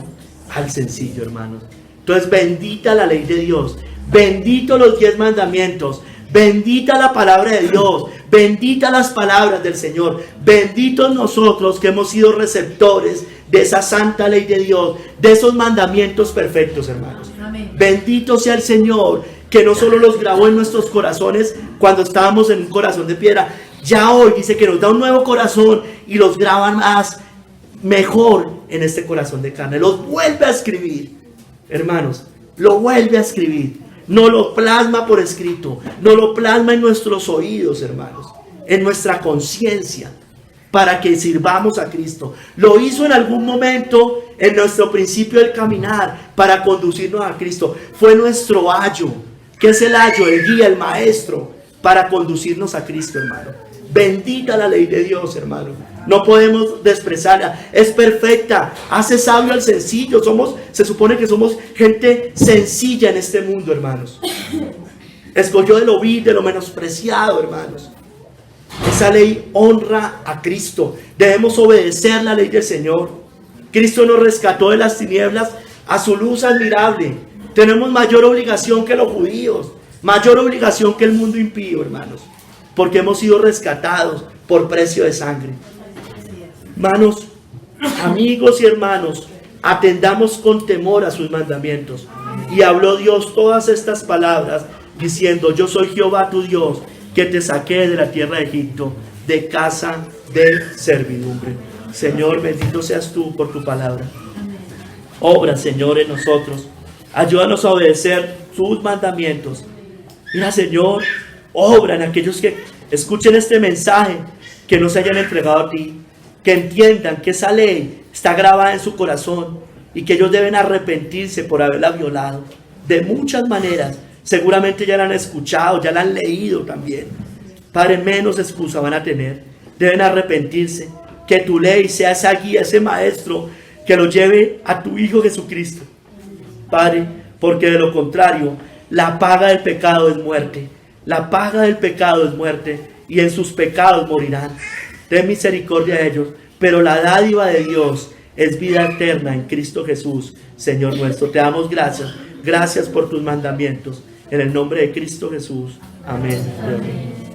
al sencillo, hermanos. Entonces, bendita la ley de Dios, bendito los 10 mandamientos, bendita la palabra de Dios, bendita las palabras del Señor, benditos nosotros que hemos sido receptores de esa santa ley de Dios, de esos mandamientos perfectos, hermanos. Amén. Bendito sea el Señor, que no solo los grabó en nuestros corazones cuando estábamos en un corazón de piedra, ya hoy dice que nos da un nuevo corazón y los graba más, mejor en este corazón de carne. Los vuelve a escribir, hermanos, lo vuelve a escribir. No lo plasma por escrito, no lo plasma en nuestros oídos, hermanos, en nuestra conciencia, para que sirvamos a Cristo. Lo hizo en algún momento en nuestro principio del caminar para conducirnos a Cristo. Fue nuestro ayo. ¿Qué es el ayo? El guía, el maestro, para conducirnos a Cristo, hermano. Bendita la ley de Dios, hermano. No podemos despreciarla. Es perfecta. Hace sabio al sencillo. Se supone que somos gente sencilla en este mundo, hermanos. Escogió de lo vil, de lo menospreciado, hermanos. Esa ley honra a Cristo. Debemos obedecer la ley del Señor. Cristo nos rescató de las tinieblas a su luz admirable. Tenemos mayor obligación que los judíos, mayor obligación que el mundo impío, hermanos, porque hemos sido rescatados por precio de sangre. Hermanos, amigos y hermanos, atendamos con temor a sus mandamientos. Y habló Dios todas estas palabras diciendo: yo soy Jehová tu Dios, que te saqué de la tierra de Egipto, de casa de servidumbre. Señor, bendito seas tú por tu palabra. Obra, Señor, en nosotros. Ayúdanos a obedecer tus mandamientos. Mira, Señor, obra en aquellos que escuchen este mensaje, que no se hayan entregado a ti, que entiendan que esa ley está grabada en su corazón y que ellos deben arrepentirse por haberla violado. De muchas maneras, seguramente ya la han escuchado, ya la han leído también. Padre, menos excusa van a tener. Deben arrepentirse. Que tu ley sea esa guía, ese maestro que lo lleve a tu Hijo Jesucristo. Padre, porque de lo contrario, la paga del pecado es muerte. La paga del pecado es muerte, y en sus pecados morirán. Ten misericordia de ellos, pero la dádiva de Dios es vida eterna en Cristo Jesús, Señor nuestro. Te damos gracias. Gracias por tus mandamientos. En el nombre de Cristo Jesús. Amén. Amén.